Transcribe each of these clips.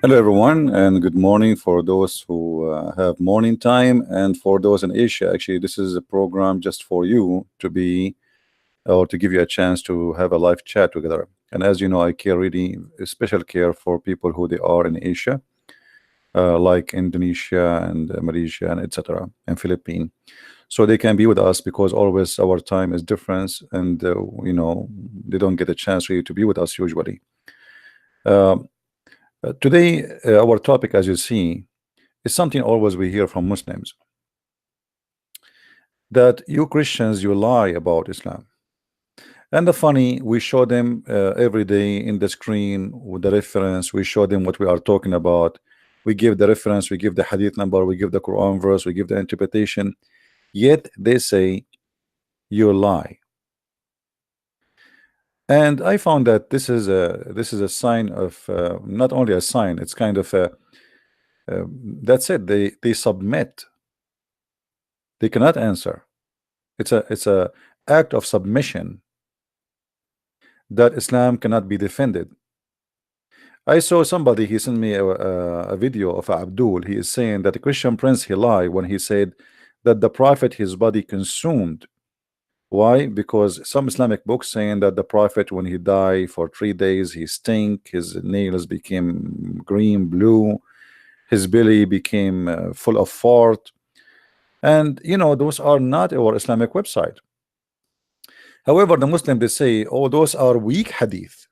Hello, everyone, and good morning for those who have morning time, and for those in Asia. Actually, this is a program just for you to be or to give you a chance to have a live chat together. And as you know, I care really special care for people who they are in Asia, like Indonesia and Malaysia and etc. and Philippines, so they can be with us because always our time is different, and they don't get a chance really to be with us usually. Um Today, our topic, as you see, is something always we hear from Muslims, that you Christians, you lie about Islam. And the funny, we show them every day in the screen with the reference. We show them what we are talking about. We give the reference, we give the hadith number, we give the Quran verse, we give the interpretation. Yet they say you lie. And I found that this is a sign of not only a sign, it's kind of a that's it. They submit. They cannot answer. It's a act of submission that Islam cannot be defended. I saw somebody, he sent me a video of Abdul. He is saying that the Christian prince, he lied when he said that the prophet, his body consumed. Why? Because some Islamic books saying that the prophet, when he died for 3 days, he stink, his nails became green, blue, his belly became full of fart. And those are not our Islamic website. However, the Muslim, they say, oh, those are weak hadith.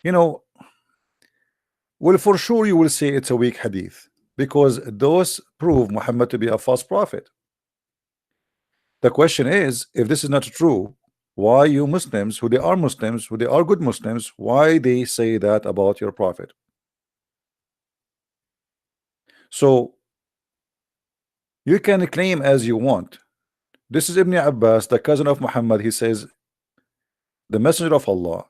You know, well, for sure you will say it's a weak hadith because those prove Muhammad to be a false prophet. The question is, if this is not true, why you Muslims, who they are Muslims, who they are good Muslims, why they say that about your prophet? So you can claim as you want. This is Ibn Abbas, the cousin of Muhammad. He says, the messenger of Allah,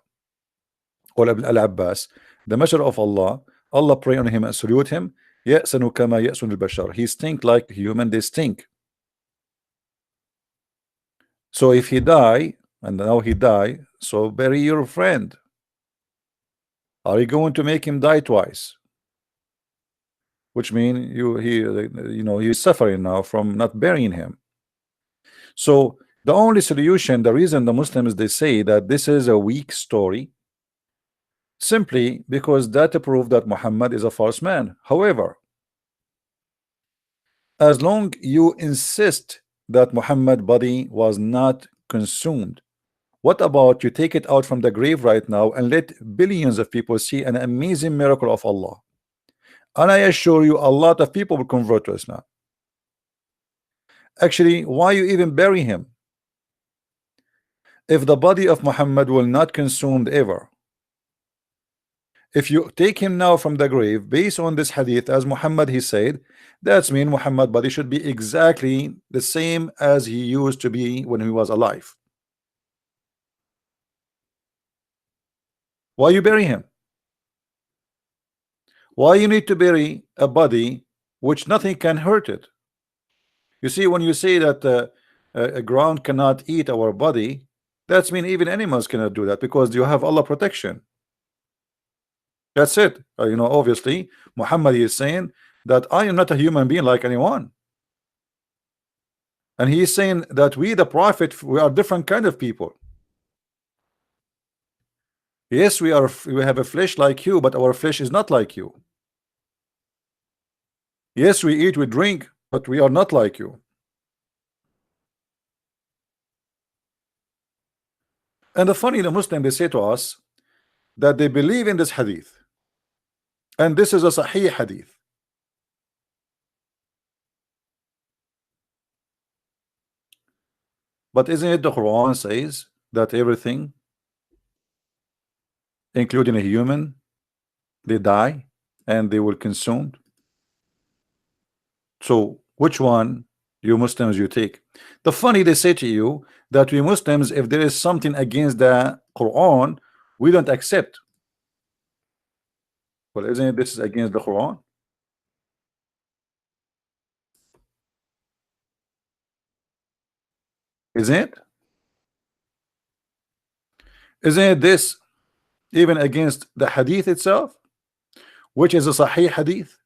or Al-Abbas, the messenger of Allah, Allah pray on him and salute him. يَأْسَنُ كَمَا يَأْسُنُ الْبَشَرِ. He stink like human, they stink. So if he die, and now he die, so bury your friend. Are you going to make him die twice? Which means he's suffering now from not burying him. So the only solution, the reason the Muslims, they say that this is a weak story, simply because that prove that Muhammad is a false man. However, as long you insist that Muhammad body was not consumed, what about you take it out from the grave right now and let billions of people see an amazing miracle of Allah? And I assure you, a lot of people will convert to Islam. Actually, why you even bury him? If the body of Muhammad will not consumed ever, if you take him now from the grave based on this hadith, as Muhammad he said, that's mean Muhammad body should be exactly the same as he used to be when he was alive. Why you bury him? Why you need to bury a body which nothing can hurt it? You see, when you say that a ground cannot eat our body, that's mean even animals cannot do that because you have Allah protection. That's it. Obviously, Muhammad is saying that I am not a human being like anyone. And he is saying that we, the prophet, we are different kind of people. Yes, we have a flesh like you, but our flesh is not like you. Yes, we eat, we drink, but we are not like you. And the funny, the Muslim, they say to us that they believe in this hadith, and this is a sahih hadith. But isn't it the Quran says that everything, including a human, they die and they will consumed? So which one you Muslims you take? The funny, they say to you that we Muslims, if there is something against the Quran, we don't accept. Well, isn't it this is against the Quran? Isn't it? Isn't it this even against the hadith itself? which is a Sahih hadith.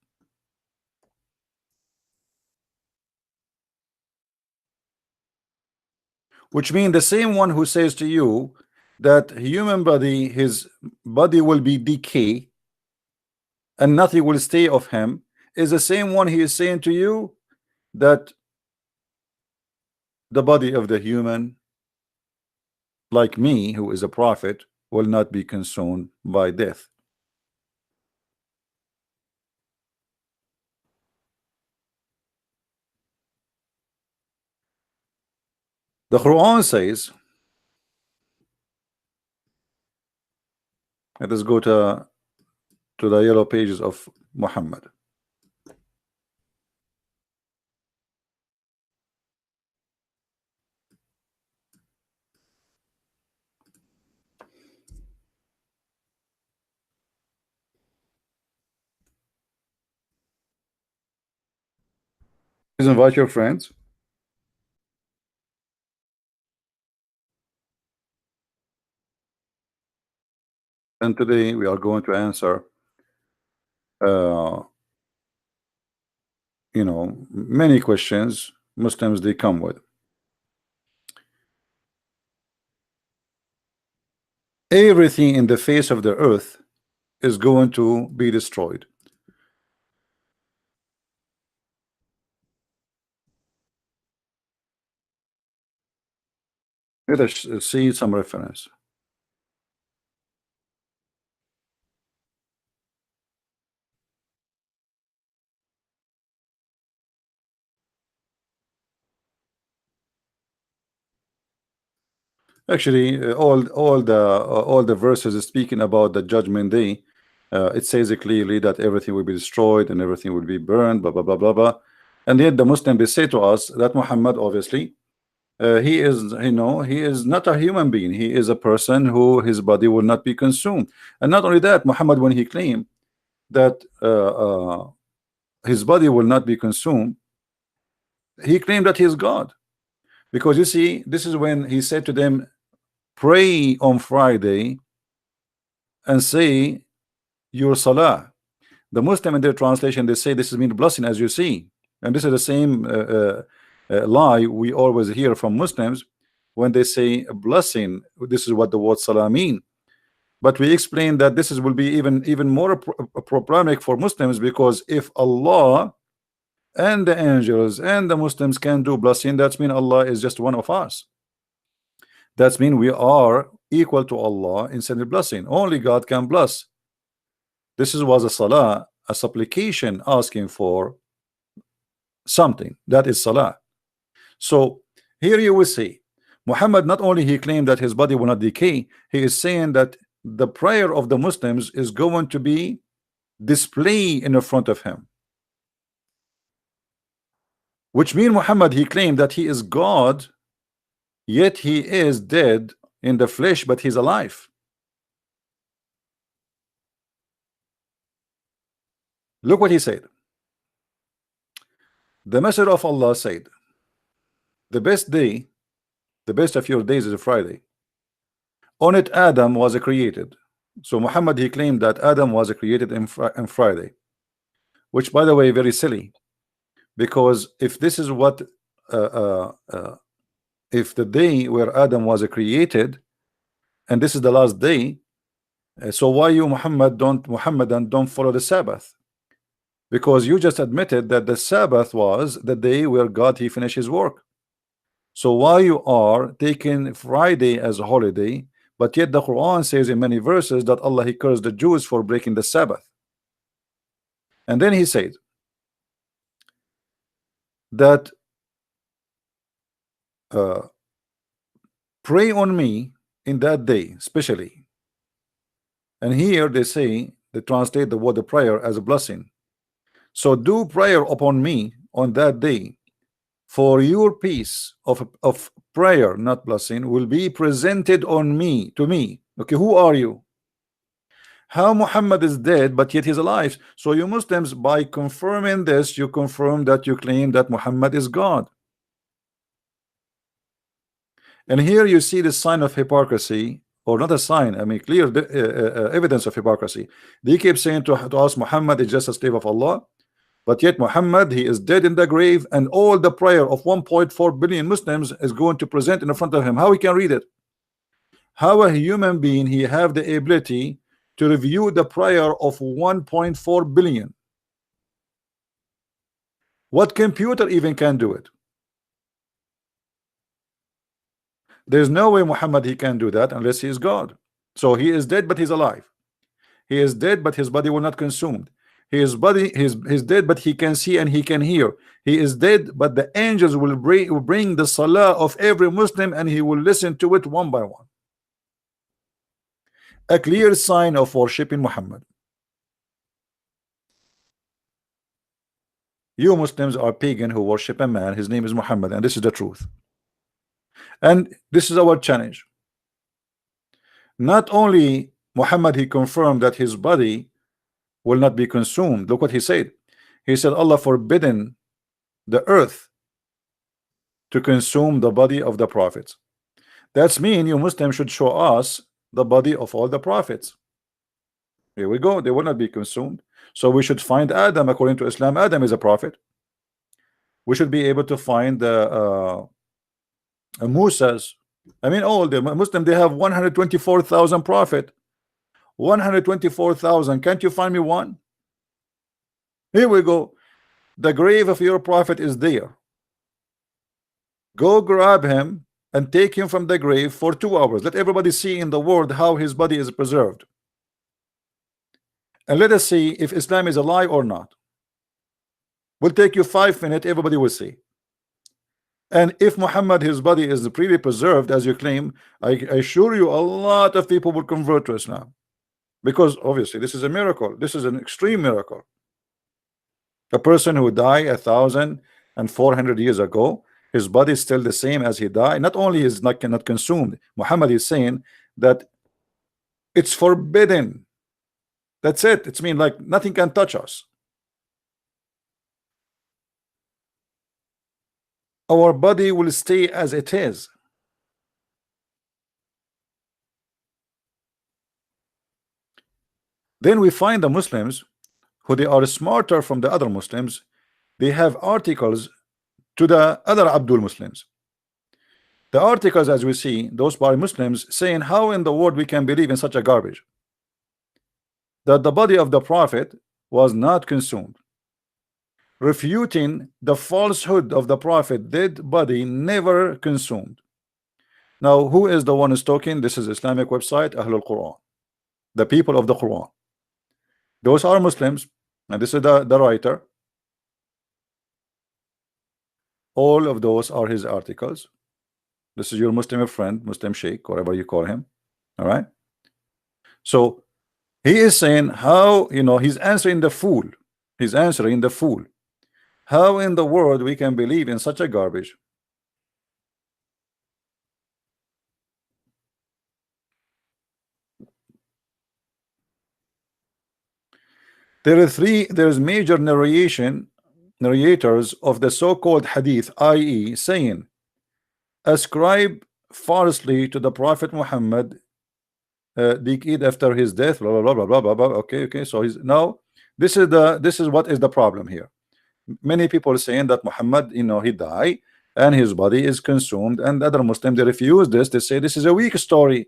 Which means the same one who says to you that human body, his body will be decay and nothing will stay of him, is the same one he is saying to you that the body of the human, like me, who is a prophet, will not be consumed by death. The Quran says, let us go to the yellow pages of Muhammad. Please invite your friends. And today we are going to answer many questions Muslims they come with. Everything in the face of the earth is going to be destroyed. Let us see some reference. Actually, all the verses speaking about the judgment day, it says it clearly that everything will be destroyed and everything will be burned, blah blah blah blah blah. And yet the Muslim they say to us that Muhammad, obviously, he is, he is not a human being. He is a person who his body will not be consumed. And not only that, Muhammad, when he claimed that his body will not be consumed, he claimed that he is God. Because you see, this is when he said to them, pray on Friday and say your salah. The Muslim in their translation, they say this is mean blessing, as you see. And this is the same lie we always hear from Muslims when they say a blessing. This is what the word salah mean. But we explain that this will be even more problematic for Muslims, because if Allah and the angels and the Muslims can do blessing, that means Allah is just one of us. That means we are equal to Allah in sending blessing. Only God can bless. This was a salah, a supplication asking for something. That is salah. So here you will see Muhammad, not only he claimed that his body will not decay, he is saying that the prayer of the Muslims is going to be displayed in the front of him. Which means Muhammad, he claimed that he is God, yet he is dead in the flesh, but he's alive. Look what he said. The Messenger of Allah said, the best day, the best of your days is a Friday. On it Adam was created. So Muhammad, he claimed that Adam was created in Friday, which, by the way, very silly, because if this is what if the day where Adam was created and this is the last day, so why you Muhammadan don't follow the Sabbath? Because you just admitted that the Sabbath was the day where God he finished his work. So why you are taking Friday as a holiday, but yet the Quran says in many verses that Allah he cursed the Jews for breaking the Sabbath. And then he said that pray on me in that day especially. And here they say, they translate the word of prayer as a blessing. So do prayer upon me on that day, for your piece of prayer, not blessing, will be presented on me, to me. Okay, who are you? How Muhammad is dead, but yet he's alive. So you Muslims, by confirming this, you confirm that you claim that Muhammad is God. And here you see the sign of hypocrisy or not a sign, I mean clear evidence of hypocrisy. They keep saying to us Muhammad is just a slave of Allah, but yet Muhammad, he is dead in the grave, and all the prayer of 1.4 billion Muslims is going to present in front of him. How he can read it? How a human being he have the ability to review the prayer of 1.4 billion? What computer even can do it? There's no way Muhammad he can do that unless he is God. So he is dead but he's alive. He is dead but his body will not consumed. His body is dead but he can see and he can hear. He is dead but the angels will bring the salah of every Muslim and he will listen to it one by one. A clear sign of worshiping Muhammad. You Muslims are pagan who worship a man, his name is Muhammad, and this is the truth. And this is our challenge. Not only Muhammad, he confirmed that his body will not be consumed. Look what he said. He said Allah forbidden the earth to consume the body of the prophets. That's mean you Muslims should show us the body of all the prophets. Here we go. They will not be consumed. So we should find Adam. According to Islam, Adam is a prophet. We should be able to find Musa's. I mean, all the Muslim, they have 124,000 prophet. 124,000. Can't you find me one? Here we go. The grave of your prophet is there. Go grab him and take him from the grave for 2 hours. Let everybody see in the world how his body is preserved. And let us see if Islam is a lie or not. Will take you 5 minutes, everybody will see. And if Muhammad, his body is really preserved as you claim, I assure you a lot of people will convert to Islam. Because obviously this is a miracle. This is an extreme miracle. A person who died 1,400 years ago, his body is still the same as he died. Not only is not consumed, Muhammad is saying that it's forbidden. That's it. It's mean like nothing can touch us. Our body will stay as it is. Then we find the Muslims who they are smarter from the other Muslims. They have articles to the other Abdul Muslims. The articles, as we see, those by Muslims saying how in the world we can believe in such a garbage, that the body of the prophet was not consumed, refuting the falsehood of the prophet dead body never consumed. Now who is the one who's talking? This is Islamic website Ahlul Quran, the people of the Quran. Those are Muslims, and this is the writer. All of those are his articles. This is your Muslim friend, Muslim Sheikh, whatever you call him. All right. So he is saying how, you know, he's answering the fool. He's answering the fool. How in the world we can believe in such a garbage? There's major narrators of the so-called hadith, i.e. saying ascribe falsely to the Prophet Muhammad decade after his death, blah blah blah blah blah blah. Okay, so he's now this is what is the problem here. Many people are saying that Muhammad, you know, he died and his body is consumed, and other Muslims, they refuse this. They say this is a weak story.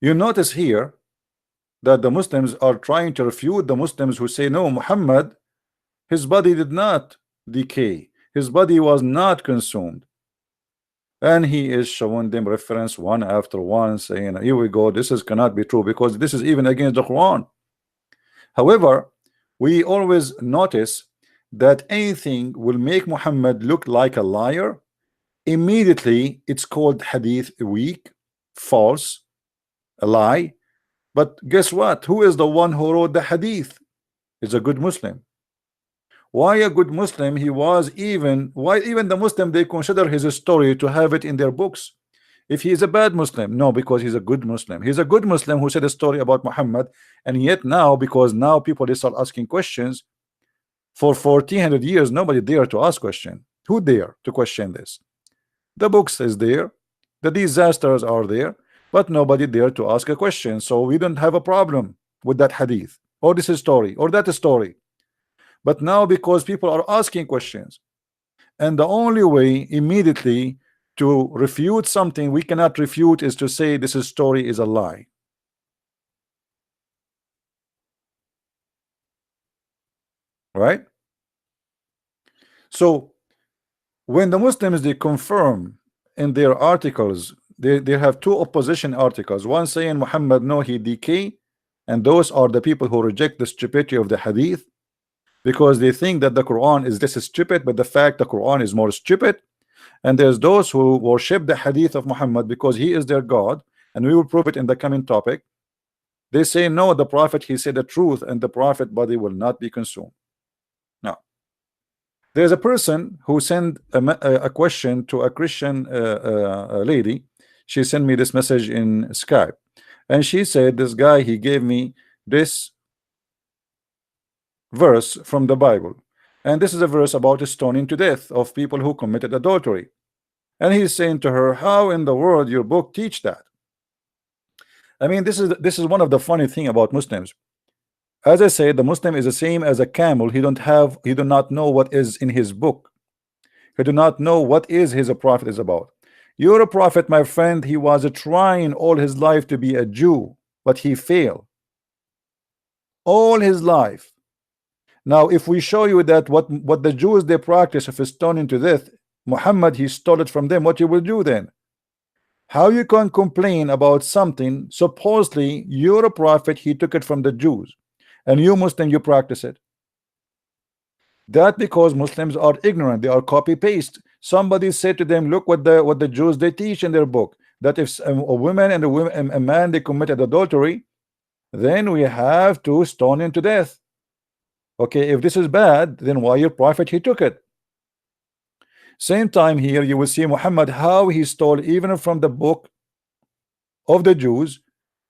You notice here that the Muslims are trying to refute the Muslims who say no, Muhammad, his body did not decay, his body was not consumed, and he is showing them reference one after one, saying here we go, this is cannot be true because this is even against the Quran. However, we always notice that anything will make Muhammad look like a liar, immediately it's called hadith weak, false, a lie. But guess what? Who is the one who wrote the hadith? Is a good Muslim. Why a good Muslim? He was why even the Muslim, they consider his story to have it in their books. If he is a bad Muslim, no, because he's a good Muslim. He's a good Muslim who said a story about Muhammad, and yet now, because now people they start asking questions, for 1400 years nobody dare to ask question. Who dare to question this? The books is there, the disasters are there, but nobody dare to ask a question. So we don't have a problem with that hadith or this story or that story. But now because people are asking questions, and the only way immediately to refute something we cannot refute is to say this story is a lie. Right? So when the Muslims they confirm in their articles, they have two opposition articles, one saying Muhammad no he decay, and those are the people who reject the stupidity of the hadith because they think that the Quran is this stupid, but the fact the Quran is more stupid. And there's those who worship the hadith of Muhammad because he is their God, and we will prove it in the coming topic. They say no, the prophet he said the truth, and the prophet body will not be consumed. Now there's a person who sent a question to a Christian lady. She sent me this message in Skype, and she said this guy he gave me this verse from the Bible, and this is a verse about stoning to death of people who committed adultery. And he's saying to her, how in the world your book teach that? I mean, this is one of the funny thing about Muslims. As I said, the Muslim is the same as a camel. He do not know what is in his book. He do not know what is his prophet is about. Your prophet, my friend, he was trying all his life to be a Jew, but he failed all his life. Now if we show you that what the Jews they practice of stoning to death, Muhammad he stole it from them, what you will do then? How you can complain about something supposedly you're a prophet he took it from the Jews, and you Muslim you practice it? That because Muslims are ignorant, they are copy paste. Somebody said to them, look what the Jews they teach in their book, that if a woman and a man they committed adultery, then we have to stone him to death. Okay, if this is bad, then why your prophet he took it? Same time here you will see Muhammad how he stole even from the book of the Jews,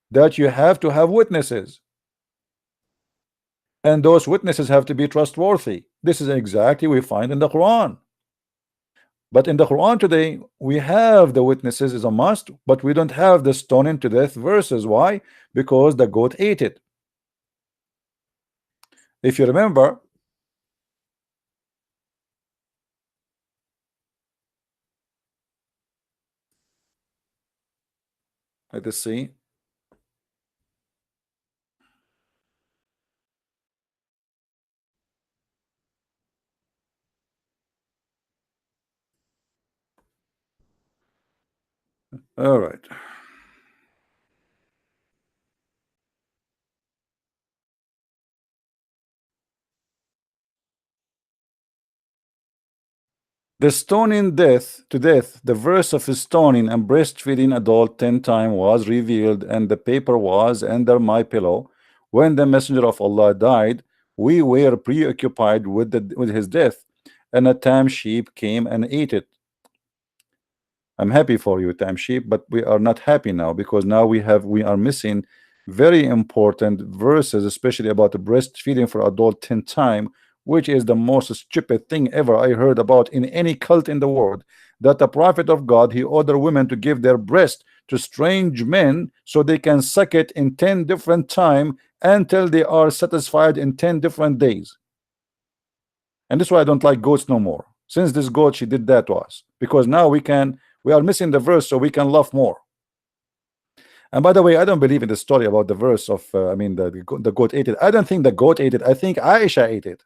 that you have to have witnesses, and those witnesses have to be trustworthy. This is exactly we find in the Quran. But in the Quran today we have the witnesses is a must, but we don't have the stoning to death verses. Why? Because the goat ate it. If you remember, let us see. All right. The stoning death to death, the verse of stoning and breastfeeding adult 10 times was revealed, and the paper was under my pillow. When the messenger of Allah died, we were preoccupied with his death, and a tam sheep came and ate it. I'm happy for you, tam sheep, but we are not happy now, because now we are missing very important verses, especially about the breastfeeding for adult 10 times, which is the most stupid thing ever I heard about in any cult in the world. That the prophet of God he ordered women to give their breast to strange men so they can suck it in 10 different times until they are satisfied in 10 different days. And this is why I don't like goats no more, since this goat she did that to us, because now we are missing the verse so we can love more. And by the way, I don't believe in the story about the verse of I mean the goat ate it. I don't think the goat ate it. I think Aisha ate it.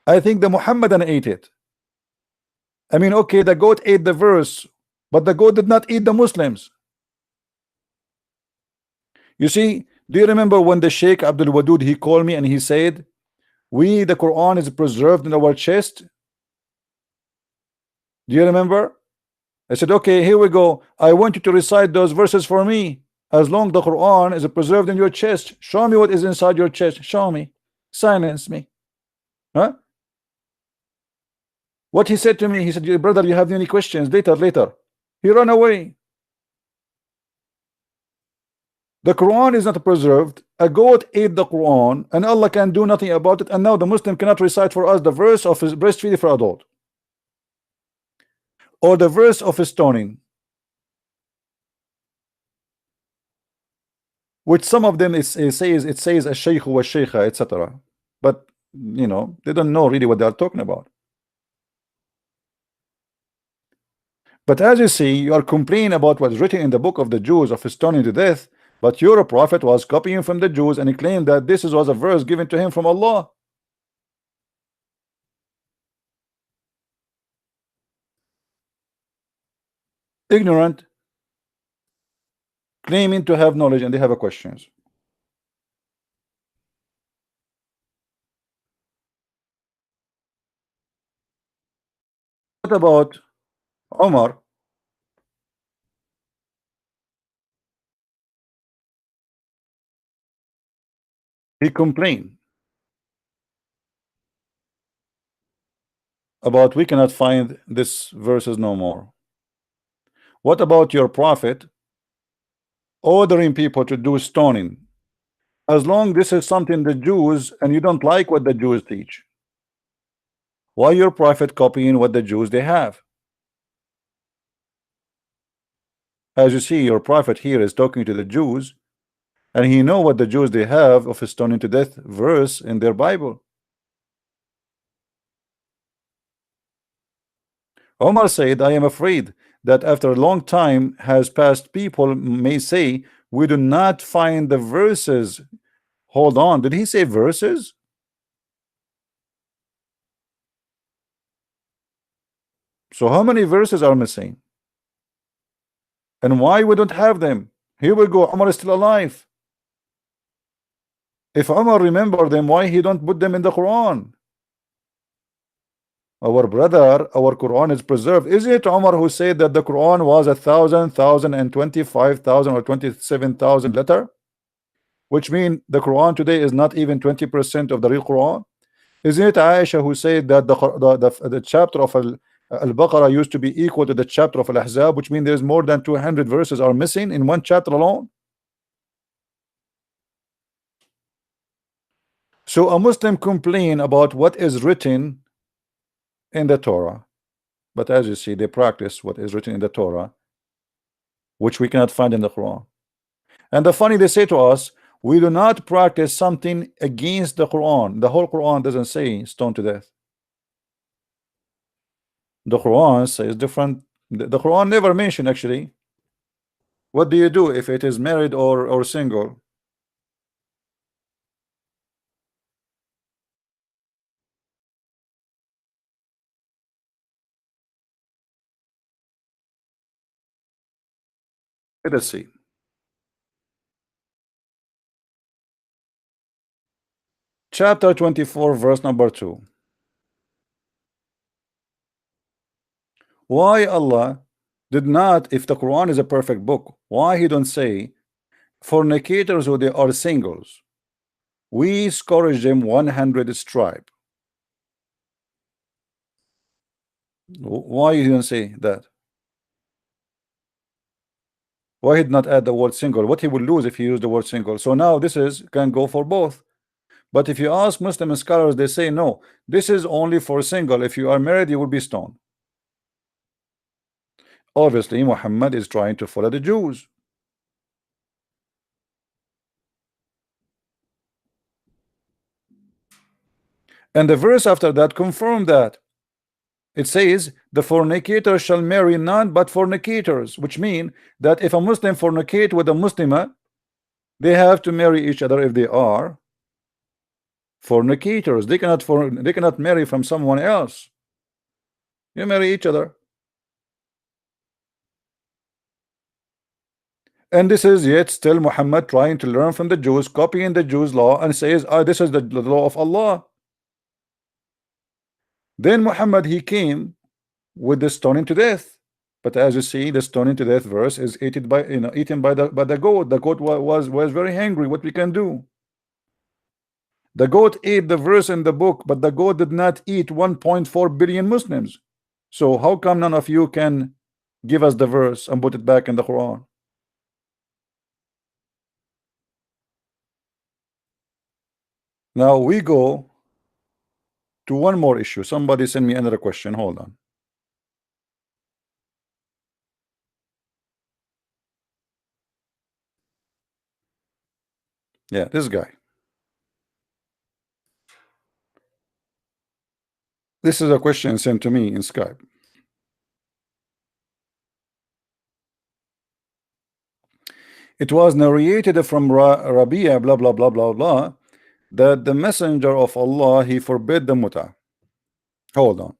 I think the Muhammadan ate it. I mean, okay, the goat ate the verse, but the goat did not eat the Muslims. You see, do you remember when the Sheikh Abdul Wadud he called me and he said, the Quran is preserved in our chest? Do you remember? I said, okay, here we go. I want you to recite those verses for me. As long the Quran is preserved in your chest, show me what is inside your chest. Show me. Silence me. Huh? What he said to me, he said, brother, you have any questions? Later. He ran away. The Quran is not preserved. A goat ate the Quran, and Allah can do nothing about it. And now the Muslim cannot recite for us the verse of his breastfeeding for adult. or the verse of stoning, which some of them it says a shaykh wa shaykha, etc. But you know, they don't know really what they are talking about. But as you see, you are complaining about what's written in the book of the Jews of stoning to death, but your prophet was copying from the Jews, and he claimed that this was a verse given to him from Allah. Ignorant, claiming to have knowledge, and they have a questions. What about Omar? He complained about we cannot find this verses no more. What about your prophet ordering people to do stoning? As long this is something the Jews, and you don't like what the Jews teach, why your prophet copying what the Jews they have? As you see, your prophet here is talking to the Jews, and he know what the Jews they have of a stoning to death verse in their Bible. Omar said, I am afraid that after a long time has passed, people may say we do not find the verses. Hold on, did he say verses? So how many verses are missing? And why we don't have them? Here we go, Omar is still alive. If Omar remember them, why he don't put them in the Quran? Our brother, our Quran is preserved. Isn't it Omar who said that the Quran was 1,025,000 or 27,000 letter? Which means the Quran today is not even 20% of the real Quran. Isn't it Aisha who said that the chapter of Al-Baqarah used to be equal to the chapter of Al-Ahzab, which means there's more than 200 verses are missing in one chapter alone? So a Muslim complain about what is written in the Torah, but as you see, they practice what is written in the Torah, which we cannot find in the Quran. And the funny, they say to us, we do not practice something against the Quran. The whole Quran doesn't say stone to death. The Quran says different. The Quran never mentioned actually. What do you do if it is married or single? Let us see. Chapter 24, verse number 2. Why Allah did not, if the Quran is a perfect book, why he don't say fornicators who they are singles, we scourge them 100 stripe? Why he don't say that? Why he did not add the word single? What he will lose if he used the word single? So now this is can go for both. But if you ask Muslim scholars, they say no, this is only for single. If you are married, you will be stoned. Obviously, Muhammad is trying to follow the Jews. And the verse after that confirmed that. It says, the fornicator shall marry none but fornicators, which mean that if a Muslim fornicate with a Muslimah, they have to marry each other if they are fornicators. They cannot marry from someone else. You marry each other. And this is yet still Muhammad trying to learn from the Jews, copying the Jews' law, and says, this is the law of Allah. Then Muhammad, he came with the stoning to death. But as you see, the stoning to death verse is eaten by the goat. The goat was very angry. What we can do? The goat ate the verse in the book, but the goat did not eat 1.4 billion Muslims. So how come none of you can give us the verse and put it back in the Quran? Now we go to one more issue. Somebody send me another question. Hold on. Yeah, this guy. This is a question sent to me in Skype. It was narrated from Rabia, blah blah blah blah blah, that the messenger of Allah, he forbid the muta. Hold on.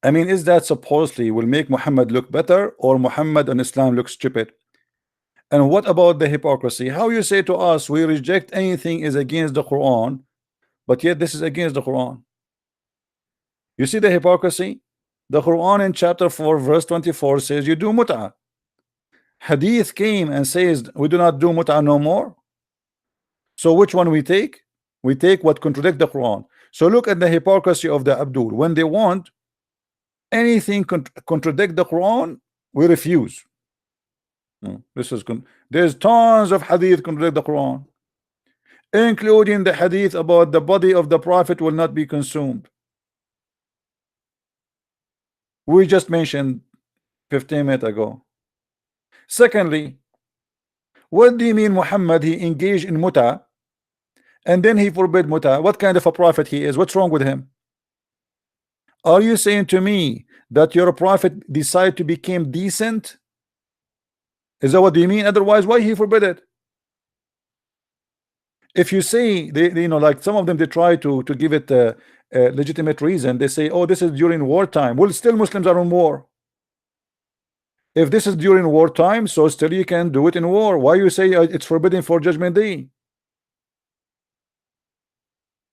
I mean, is that supposedly will make Muhammad look better, or Muhammad and Islam look stupid? And what about the hypocrisy? How you say to us we reject anything is against the Quran, but yet this is against the Quran? You see the hypocrisy? The Quran in chapter 4 verse 24 says you do mut'ah. Hadith came and says we do not do mut'ah no more. So which one we take? We take what contradict the Quran. So look at the hypocrisy of the Abdul. When they want anything contradict the Quran, we refuse. This is there's tons of hadith contradict the Quran, including the hadith about the body of the Prophet will not be consumed. We just mentioned 15 minutes ago. Secondly, what do you mean Muhammad he engaged in muta and then he forbid muta? What kind of a prophet he is? What's wrong with him? Are you saying to me that your prophet decided to become decent? Is that what you mean? Otherwise, why he forbid it? If you say they you know, like some of them, they try to give it a legitimate reason. They say, oh, this is during wartime. Well, still Muslims are in war. If this is during wartime, so still you can do it in war. Why you say it's forbidden for Judgment Day?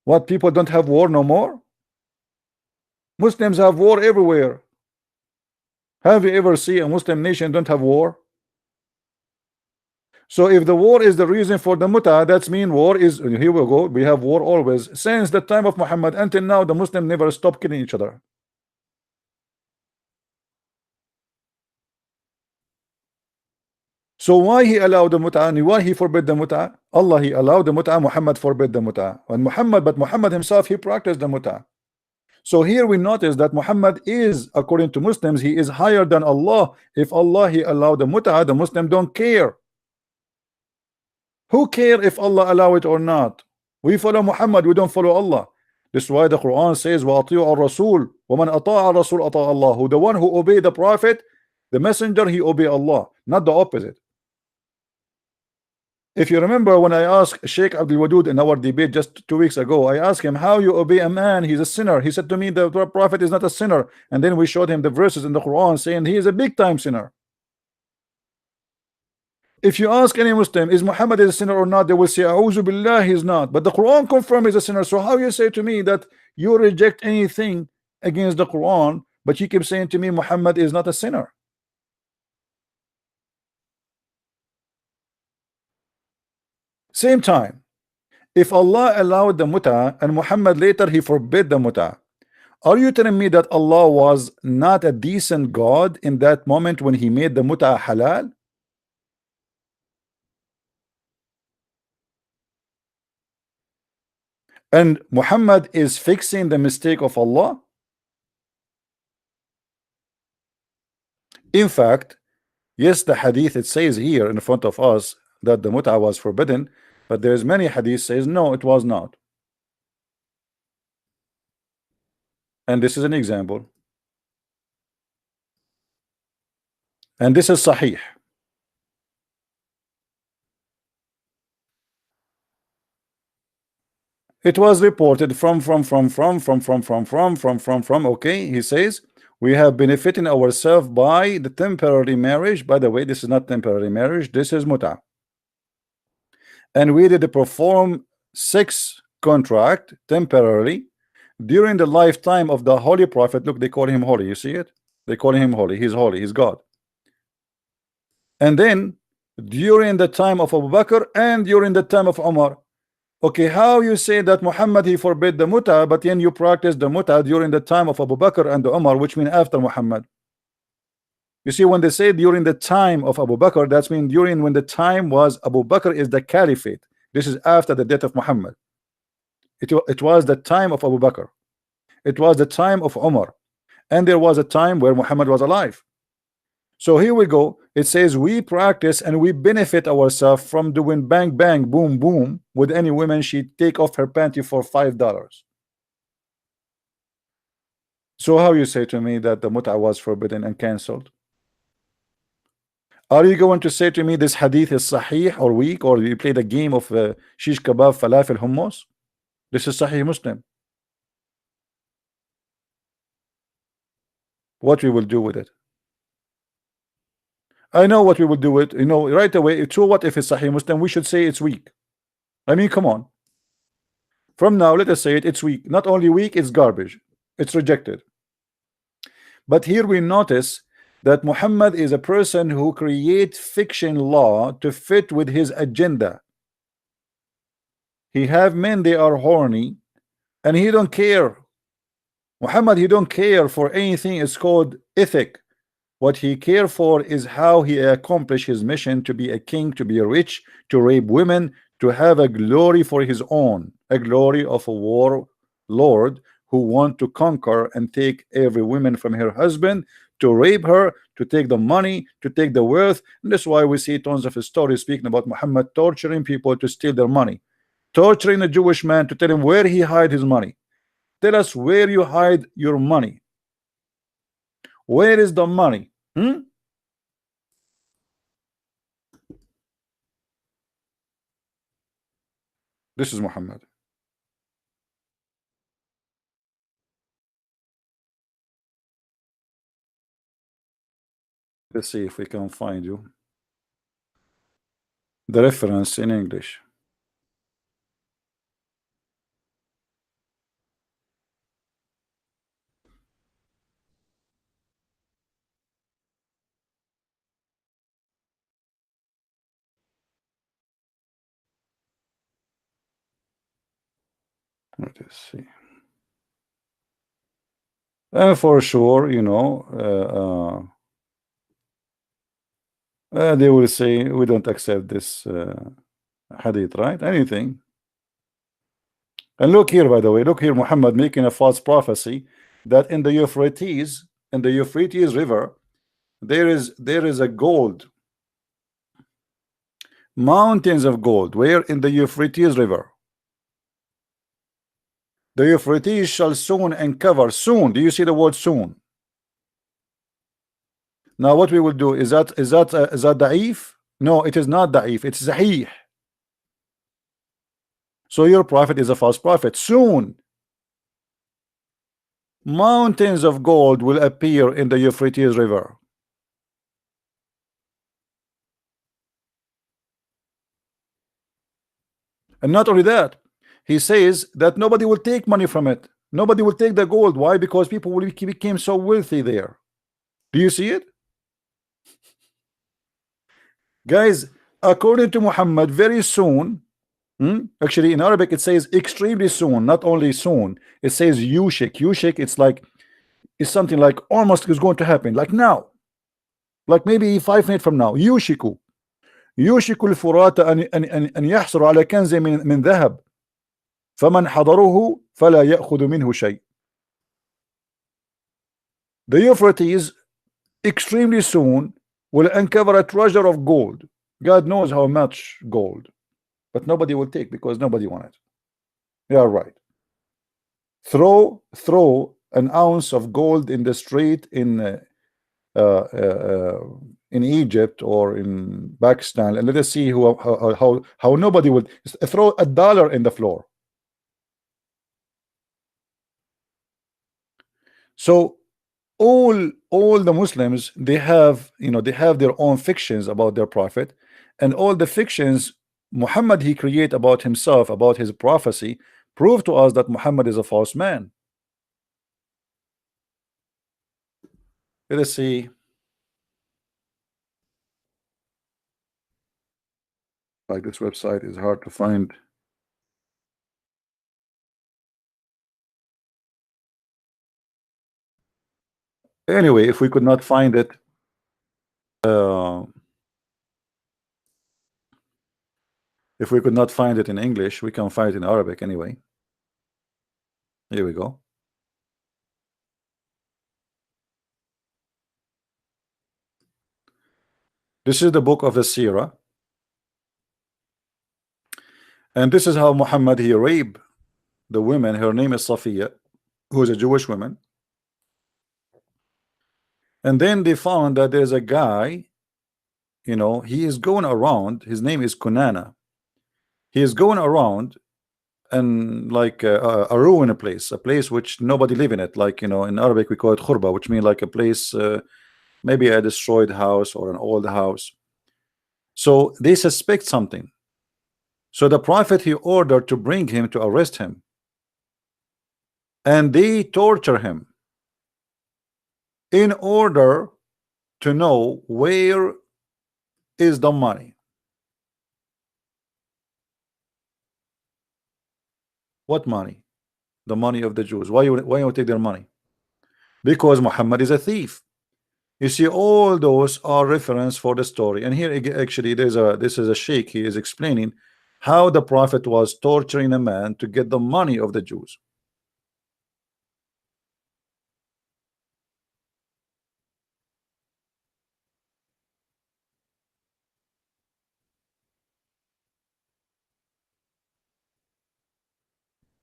What, people don't have war no more? Muslims have war everywhere. Have you ever seen a Muslim nation don't have war? So if the war is the reason for the muta, that's mean war is, here we go, we have war always. Since the time of Muhammad until now, the Muslim never stop killing each other. So why he allowed the muta and why he forbid the muta? Allah he allowed the muta, Muhammad forbid the muta. And Muhammad himself, he practiced the muta. So here we notice that Muhammad is, according to Muslims, he is higher than Allah. If Allah he allowed the muta, the Muslim don't care. Who care if Allah allow it or not? We follow Muhammad, we don't follow Allah. This is why the Quran says وَأَطِيعُوا الرَّسُولَ وَمَنْ أَطَاعَ الرَّسُولَ أَطَاعَ اللَّهُ. Who the one who obey the Prophet, the messenger, he obey Allah, not the opposite. If you remember when I asked Sheikh Abdul Wadud in our debate just 2 weeks ago, I asked him how you obey a man, he's a sinner. He said to me the Prophet is not a sinner, and then we showed him the verses in the Quran saying he is a big time sinner. If you ask any Muslim, is Muhammad a sinner or not, they will say, A'udhu Billah, he's not. But the Quran confirms he's a sinner. So how you say to me that you reject anything against the Quran, but you keep saying to me Muhammad is not a sinner? Same time, if Allah allowed the muta and Muhammad later he forbid the muta, are you telling me that Allah was not a decent God in that moment when he made the muta halal? And Muhammad is fixing the mistake of Allah? In fact, yes, the hadith it says here in front of us that the mut'a was forbidden, but there's many hadith says no, it was not. And this is an example. And this is sahih. It was reported from, okay, he says, we have benefiting ourselves by the temporary marriage. By the way, this is not temporary marriage, this is mut'a. And we did perform 6 contract temporarily during the lifetime of the Holy Prophet. Look, they call him holy, you see it? They call him holy, he's God. And then during the time of Abu Bakr and during the time of Umar. Okay, how you say that Muhammad he forbid the muta, but then you practice the muta during the time of Abu Bakr and Umar, which mean after Muhammad? You see, when they say during the time of Abu Bakr, that's mean during when the time was Abu Bakr is the caliphate. This is after the death of Muhammad. It was the time of Abu Bakr. It was the time of Umar. And there was a time where Muhammad was alive. So here we go. It says we practice and we benefit ourselves from doing bang bang boom boom with any woman. She take off her panty for $5. So how you say to me that the mut'a was forbidden and cancelled? Are you going to say to me this hadith is sahih or weak, or you play the game of shish kebab, falafel, hummus? This is Sahih Muslim. What we will do with it? I know what we will do with it. You know, right away. So what if it's Sahih Muslim? We should say it's weak. I mean, come on. From now, let us say it. It's weak. Not only weak, it's garbage. It's rejected. But here we notice that Muhammad is a person who creates fiction law to fit with his agenda. He have men, they are horny, and he don't care. Muhammad, he don't care for anything. It's called ethic. What he care for is how he accomplish his mission to be a king, to be rich, to rape women, to have a glory for his own, a glory of a war lord who want to conquer and take every woman from her husband, to rape her, to take the money, to take the wealth. And that's why we see tons of stories speaking about Muhammad torturing people to steal their money, torturing a Jewish man to tell him where he hide his money. Tell us where you hide your money. Where is the money? This is Muhammad. Let's see if we can find you the reference in English. Let us see. And for sure, you know, they will say we don't accept this hadith, right? Anything. And look here, by the way, look here, Muhammad making a false prophecy that in the Euphrates, River, there is a gold, mountains of gold. Where? In the Euphrates River. The Euphrates shall soon uncover. Soon. Do you see the word soon? Now what we will do is that da'if? No, it is not da'if. It's sahih. So your prophet is a false prophet. Soon mountains of gold will appear in the Euphrates River. And not only that, he says that nobody will take money from it. Nobody will take the gold. Why? Because people will became so wealthy there. Do you see it? Guys, according to Muhammad, very soon, actually in Arabic it says extremely soon, not only soon. It says yushik. Yushik, it's something like almost is going to happen, like now, like maybe 5 minutes from now. Yushiku الفرات أن يحصل على كنز من ذهب فمن حضره فلا يأخذ منه شيء. The Euphrates extremely soon will uncover a treasure of gold. God knows how much gold, but nobody will take because nobody wants it. You are right. Throw an ounce of gold in the street in Egypt or in Pakistan, and let us see how nobody would throw $1 in the floor. So all the Muslims, they have their own fictions about their prophet, and all the fictions Muhammad he create about himself, about his prophecy, prove to us that Muhammad is a false man. Let us see. Like this website is hard to find. Anyway, if we could not find it, if we could not find it in English, we can find it in Arabic anyway. Here we go. This is the book of the Sirah, and this is how Muhammad he raped the women. Her name is Safiya, who is a Jewish woman. And then they found that there's a guy, you know, he is going around. His name is Kunana. He is going around and like a ruined place, a place which nobody live in it. Like, you know, in Arabic we call it khurba, which means like a place, maybe a destroyed house or an old house. So they suspect something. So the prophet he ordered to bring him to arrest him, and they torture him in order to know where is the money. What money? The money of the Jews. Why you take their money? Because Muhammad is a thief. You see, all those are reference for the story. And here actually this is a sheikh. He is explaining how the prophet was torturing a man to get the money of the Jews.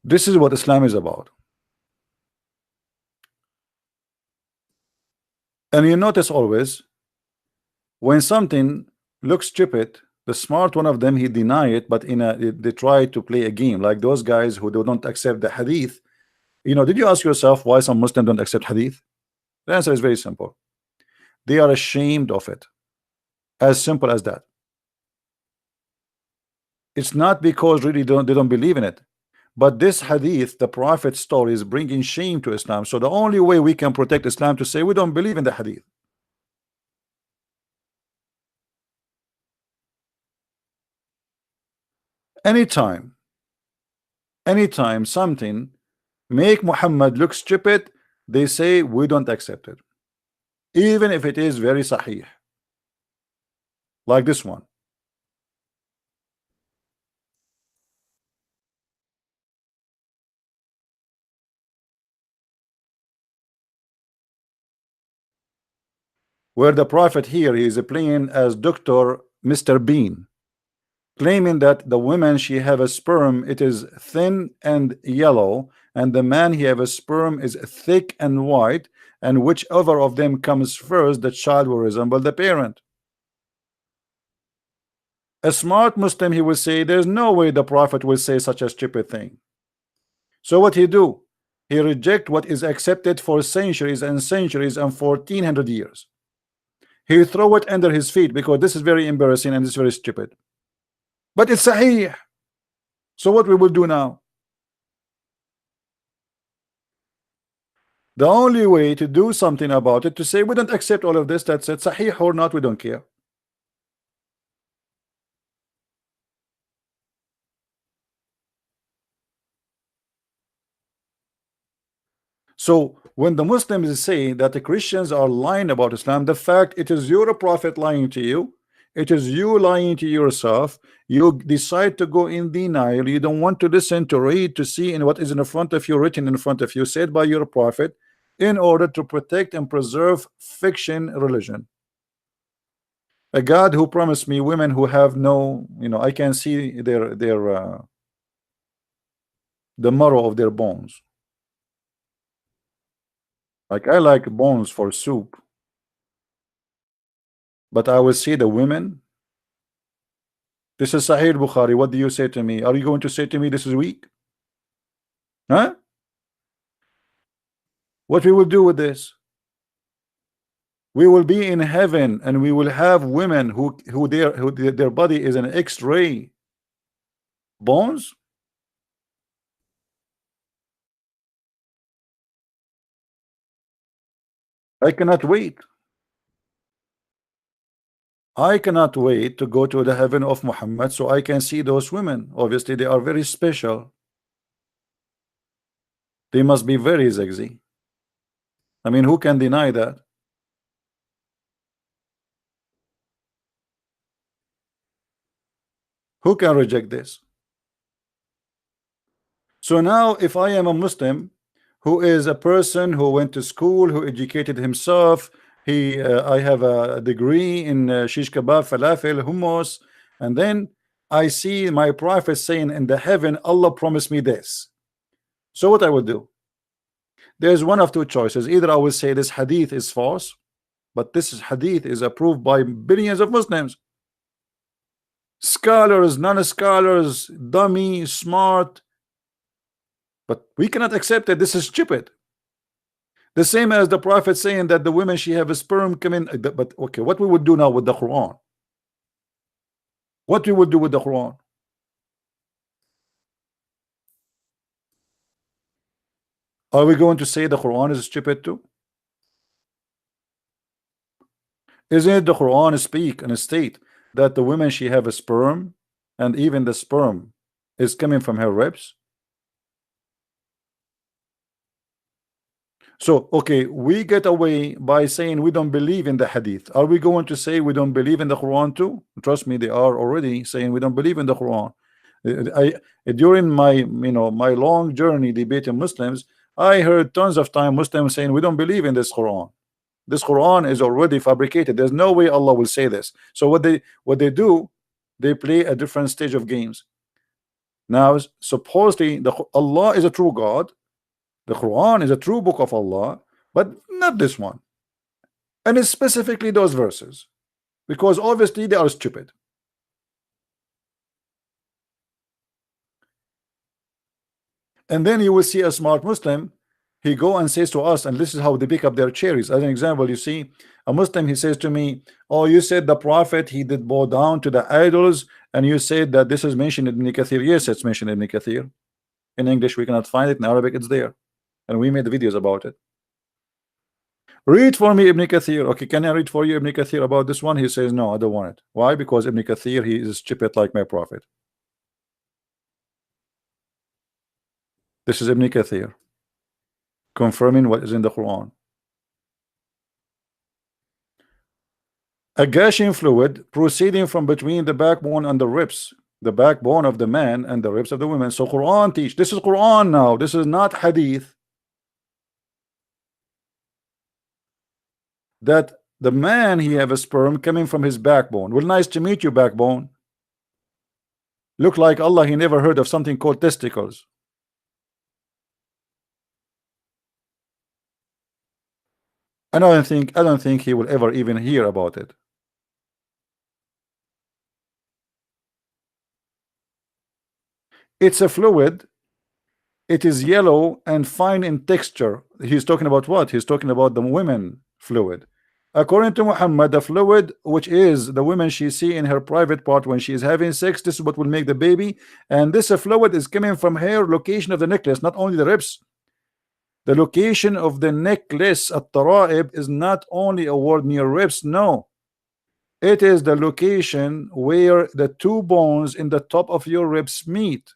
This is what Islam is about. And you notice always when something looks stupid, the smart one of them he deny it, but they try to play a game, like those guys who don't accept the hadith. You know, did you ask yourself why some Muslims don't accept hadith? The answer is very simple. They are ashamed of it. As simple as that. It's not because really they don't believe in it, but this hadith, the prophet's story, is bringing shame to Islam. So the only way we can protect Islam to say we don't believe in the hadith. Anytime something make Muhammad look stupid, they say we don't accept it, even if it is very sahih, like this one. Where the prophet here he is playing as Dr. Mr. Bean, claiming that the woman she have a sperm, it is thin and yellow, and the man he have a sperm is thick and white, and whichever of them comes first, the child will resemble the parent. A smart Muslim, he will say there's no way the prophet will say such a stupid thing. So what he do? He reject what is accepted for centuries and centuries and 1400 years. He throw it under his feet because this is very embarrassing and it's very stupid. But it's sahih. So what we will do now? The only way to do something about it, to say we don't accept all of this, that's it, sahih or not, we don't care. So when the Muslims say that the Christians are lying about Islam, the fact it is your prophet lying to you, it is you lying to yourself. You decide to go in denial. You don't want to listen, to read, to see in what is in front of you, written in front of you, said by your prophet, in order to protect and preserve fiction religion. A God who promised me women who have no, you know, I can see their the marrow of their bones. Like I like bones for soup, but I will see the women. This is Sahih Bukhari. What do you say to me? Are you going to say to me this is weak? Huh? What we will do with this? We will be in heaven and we will have women who their body is an X-ray bones. I cannot wait. I cannot wait to go to the heaven of Muhammad so I can see those women. Obviously they are very special. They must be very sexy. I mean, who can deny that? Who can reject this? So now if I am a Muslim who is a person who went to school, who educated himself, I have a degree in shish kebab, falafel, hummus, and then I see my prophet saying in the heaven, Allah promised me this. So what I would do? There's one of two choices. Either I will say this hadith is false, but this hadith is approved by billions of Muslims, scholars, non-scholars, dummy, smart, but we cannot accept it. This is stupid. The same as the prophet saying that the women she have a sperm come in. But okay, what we would do now with the Quran? What we would do with the Quran? Are we going to say the Quran is stupid too? Isn't it the Quran speak and state that the women she have a sperm, and even the sperm is coming from her ribs? So okay, we get away by saying we don't believe in the hadith. Are we going to say we don't believe in the Quran too? Trust me, they are already saying we don't believe in the Quran. During my my long journey debating Muslims, I heard tons of time Muslims saying we don't believe in this Quran. This Quran is already fabricated. There's no way Allah will say this. So what they do, they play a different stage of games. Now supposedly Allah is a true God. The Quran is a true book of Allah, but not this one. And it's specifically those verses, because obviously they are stupid. And then you will see a smart Muslim, he go and says to us, and this is how they pick up their cherries. As an example, you see a Muslim, he says to me, oh, you said the prophet he did bow down to the idols, and you said that this is mentioned in Ibn Kathir. Yes, it's mentioned in Ibn Kathir. In English we cannot find it, in Arabic it's there, and we made videos about it. Read for me Ibn Kathir. Okay, can I read for you Ibn Kathir about this one? He says no, I don't want it. Why? Because Ibn Kathir, he is stupid like my prophet. This is Ibn Kathir confirming what is in the Quran. A gushing fluid proceeding from between the backbone and the ribs, the backbone of the man and the ribs of the women. So Quran teach, this is Quran now, this is not hadith, that the man he have a sperm coming from his backbone. Well, nice to meet you, backbone. Look like Allah he never heard of something called testicles. I don't think he will ever even hear about it. It's a fluid. It is yellow and fine in texture. He's talking about what? He's talking about the women fluid. According to Muhammad, the fluid, which is the women she see in her private part when she is having sex, this is what will make the baby. And this fluid is coming from her location of the necklace, not only the ribs. The location of the necklace at Tara'ib is not only a word near ribs, no. It is the location where the two bones in the top of your ribs meet.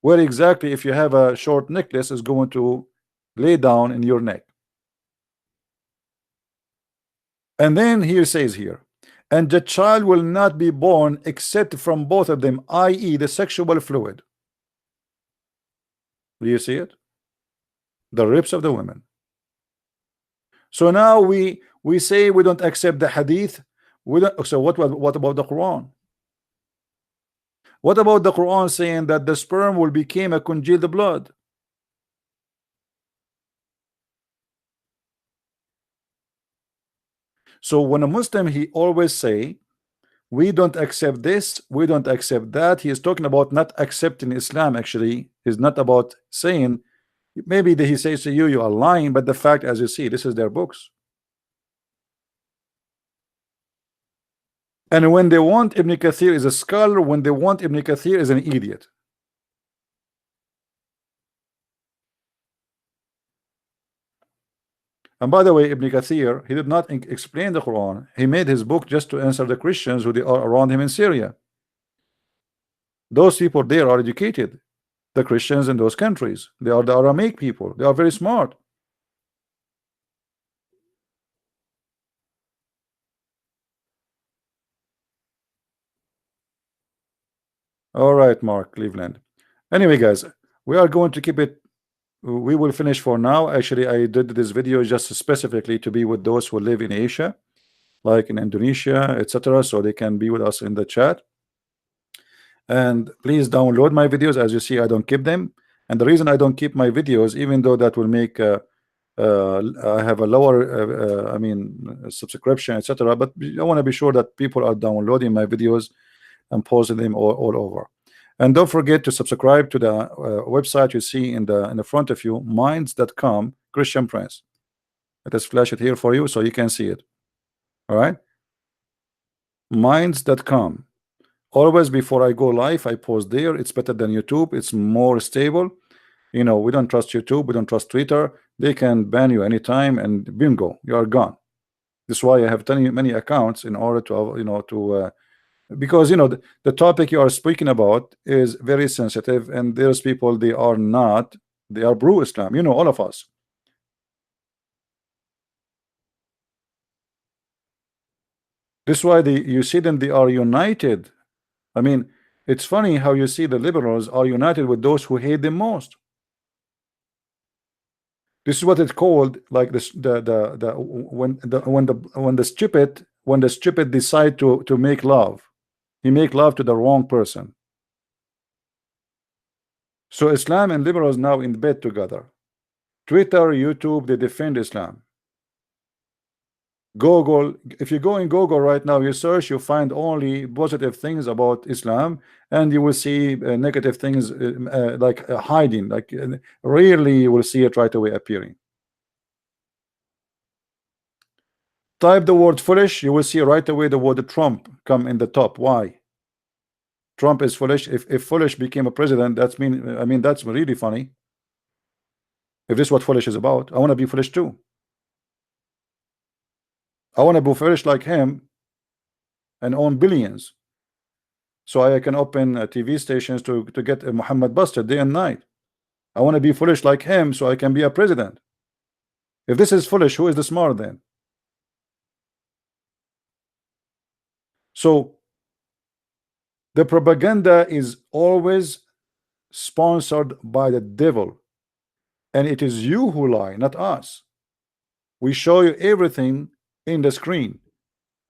Where exactly, if you have a short necklace, is going to lay down in your neck. And then here says here, and the child will not be born except from both of them, i.e. the sexual fluid. Do you see it? The ribs of the women. So now we say we don't accept the hadith. We don't, so what about the Quran? What about the Quran saying that the sperm will become a congealed blood? So when a Muslim, he always say we don't accept this, we don't accept that. He is talking about not accepting Islam. Actually, is not about saying, maybe he says to you, you are lying, but the fact, as you see, this is their books. And when they want Ibn Kathir is a scholar, when they want Ibn Kathir is an idiot. And by the way, Ibn Kathir, he did not explain the Quran. He made his book just to answer the Christians who they are around him in Syria. Those people there are educated. The Christians in those countries, they are the Aramaic people. They are very smart. All right, Mark Cleveland. Anyway, guys, we are going to keep it we will finish for now. Actually, I did this video just specifically to be with those who live in Asia, like in Indonesia, etc., so they can be with us in the chat. And please download my videos. As you see, I don't keep them, and the reason I don't keep my videos, even though that will make I have a lower I mean subscription, etc., but I want to be sure that people are downloading my videos and posting them all over. And don't forget to subscribe to the website you see in the front of you, minds.com, Christian Prince. Let us flash it here for you so you can see it. All right, minds.com. Always before I go live, I post there. It's better than YouTube. It's more stable. You know, we don't trust YouTube. We don't trust Twitter. They can ban you anytime, and bingo, you are gone. This is why I have many accounts, in order to, you know, to because, you know, the topic you are speaking about is very sensitive, and there's people, they are not, they are pro-Islam, you know, all of us. This is why you see them, they are united. I mean, it's funny how you see the liberals are united with those who hate them most. This is what it's called, like this, when the stupid decide to make love, he make love to the wrong person. So Islam and liberals now in bed together. Twitter, YouTube, they defend Islam. Google, if you go in Google right now, you search, you find only positive things about Islam, and you will see negative things like hiding, like rarely you will see it right away appearing. Type the word foolish, you will see right away the word Trump come in the top. Why? Trump is foolish. If foolish became a president, that's I mean that's really funny. If this is what foolish is about, I want to be foolish too. I want to be foolish like him and own billions, so I can open TV stations to get Muhammad busted day and night. I want to be foolish like him so I can be a president. If this is foolish, who is the smart then? So the propaganda is always sponsored by the devil, and it is you who lie, not us. We show you everything in the screen.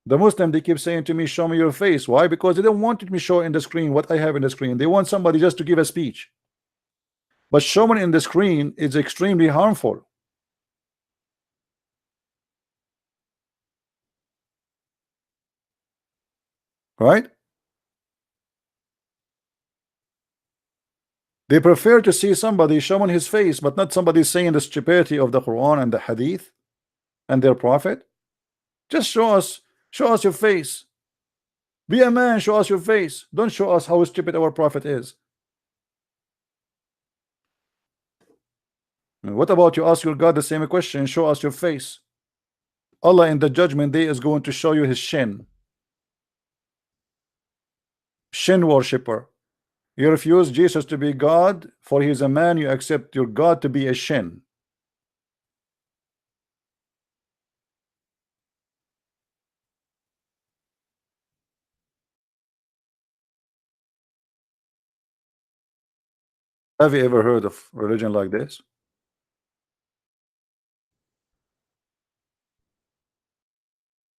The Muslim, they keep saying to me, show me your face. Why? Because they don't want me show in the screen what I have in the screen. They want somebody just to give a speech. But showing in the screen is extremely harmful. Right? They prefer to see somebody showing his face, but not somebody saying the stupidity of the Quran and the Hadith and their prophet. Just show us your face. Be a man, show us your face. Don't show us how stupid our prophet is. What about you ask your God the same question, show us your face? Allah in the judgment day is going to show you his shin worshipper. You refuse Jesus to be God, for he is a man. You accept your God to be a shin. Have you ever heard of religion like this?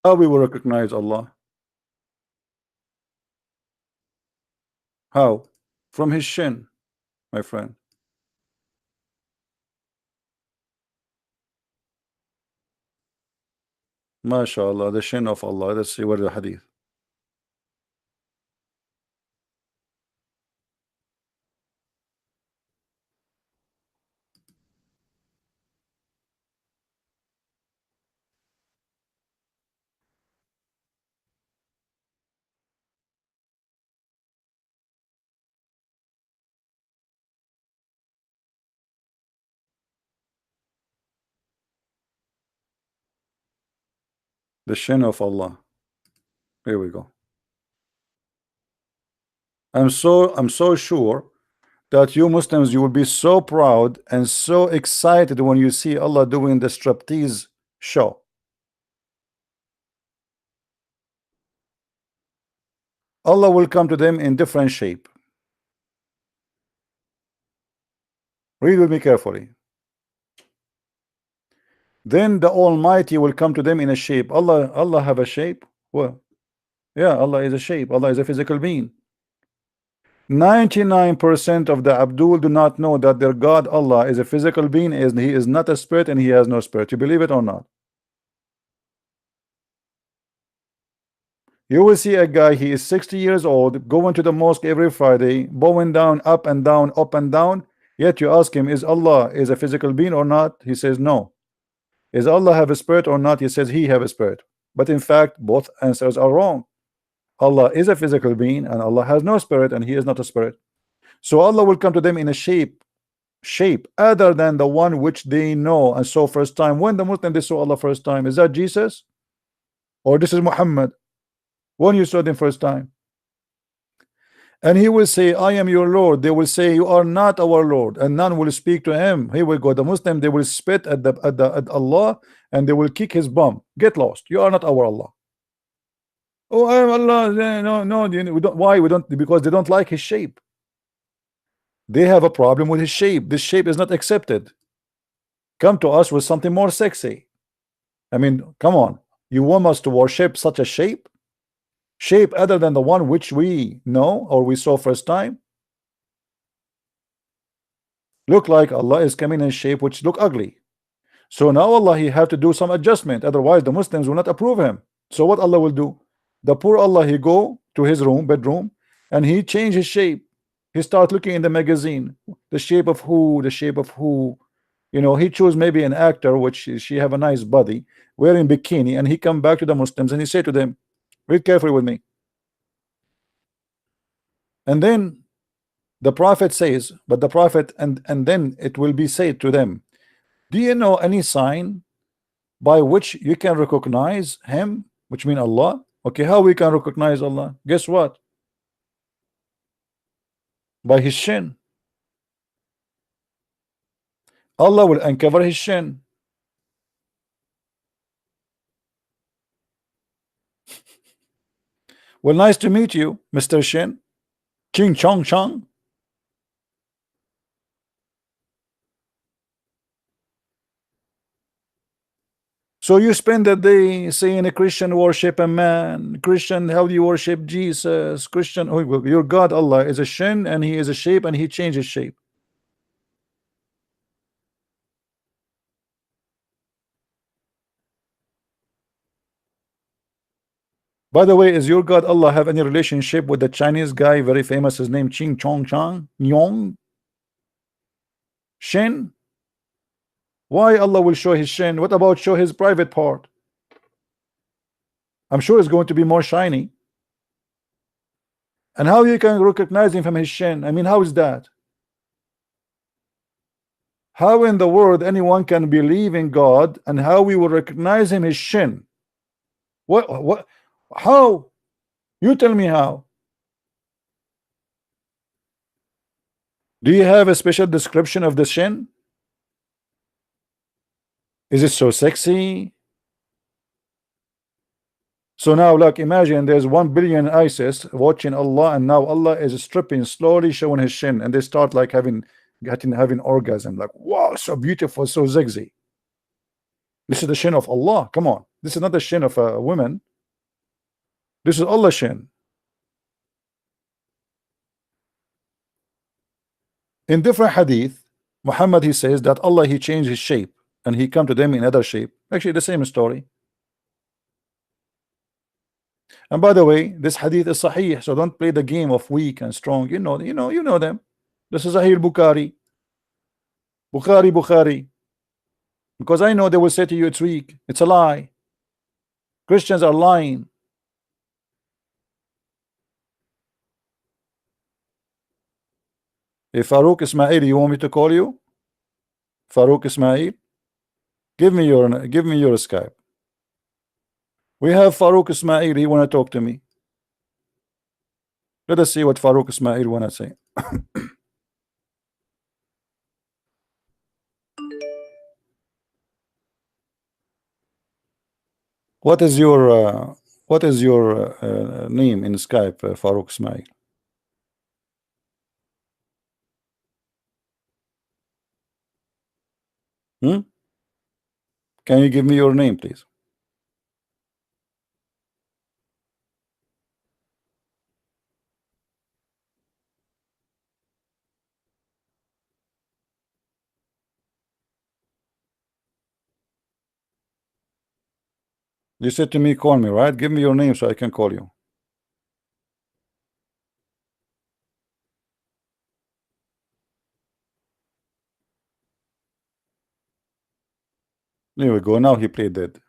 How we will recognize Allah? How? From his shin, my friend. MashaAllah, the shin of Allah. Let's see where the hadith. The shin of Allah. Here we go. I'm so sure that you Muslims, you will be so proud and so excited when you see Allah doing the striptease show. Allah will come to them in different shape. Read with me carefully. Then the Almighty will come to them in a shape. Allah have a shape? Well, yeah, Allah is a shape. Allah is a physical being. 99% of the Abdul do not know that their God Allah is a physical being, is he is not a spirit, and he has no spirit. You believe it or not? You will see a guy, he is 60 years old, going to the mosque every Friday, bowing down, up and down, up and down. Yet you ask him, is Allah is a physical being or not? He says no. Is Allah have a spirit or not? He says he have a spirit. But in fact, both answers are wrong. Allah is a physical being, and Allah has no spirit, and he is not a spirit. So Allah will come to them in a shape other than the one which they know and saw first time. When the Muslim they saw Allah first time, is that Jesus or this is Muhammad? When you saw them first time, and he will say, I am your Lord. They will say, you are not our Lord, and none will speak to him. He will go. The Muslim, they will spit at Allah, and they will kick his bum. Get lost. You are not our Allah. Oh, I am Allah. No, we don't. Why we don't? Because they don't like his shape. They have a problem with his shape. This shape is not accepted. Come to us with something more sexy. I mean, come on. You want us to worship such a shape? Shape other than the one which we know or we saw first time? Look like Allah is coming in shape which look ugly. So now Allah, he have to do some adjustment. Otherwise, the Muslims will not approve him. So what Allah will do? The poor Allah, he go to his room, bedroom, and he change his shape. He start looking in the magazine. The shape of who? The shape of who? You know, he choose maybe an actor which she have a nice body, wearing bikini, and he come back to the Muslims and he say to them, read carefully with me. And then the Prophet says, but the Prophet, and then it will be said to them, do you know any sign by which you can recognize him, which mean Allah? Okay, how we can recognize Allah? Guess what? By his shin. Allah will uncover his shin. Well, nice to meet you, Mr. Shin. Ching Chong Chong. So you spend the day saying a Christian worship a man. Christian, how do you worship Jesus? Christian, oh, your God Allah is a shin, and he is a shape, and he changes shape. By the way, is your God Allah have any relationship with the Chinese guy, very famous, his name Ching Chong Chang Nyong Shin? Why Allah will show his shin? What about show his private part? I'm sure it's going to be more shiny. And how you can recognize him from his shin? I mean, how is that? How in the world anyone can believe in God, and how we will recognize him his shin? What how? You tell me how. Do you have a special description of the shin? Is it so sexy? So now, like, imagine there's 1 billion ISIS watching Allah, and now Allah is stripping, slowly showing his shin, and they start like having orgasm, like, wow, so beautiful, so sexy. This is the shin of Allah. Come on, this is not the shin of a woman. This is Allah's shin. In different hadith, Muhammad, he says that Allah, he changed his shape, and he come to them in other shape. Actually, the same story. And by the way, this hadith is sahih, so don't play the game of weak and strong. You know them. This is Sahih Bukhari. Bukhari. Because I know they will say to you it's weak. It's a lie. Christians are lying. If Farouk Ismail, you want me to call you? Farouk Ismail? Give me your Skype. We have Farouk Ismail, he wanna talk to me. Let us see what Farouk Ismail wanna say. What is your name in Skype, Farouk Ismail? Hmm? Can you give me your name, please? You said to me, call me, right? Give me your name so I can call you. There we go. Now he played dead.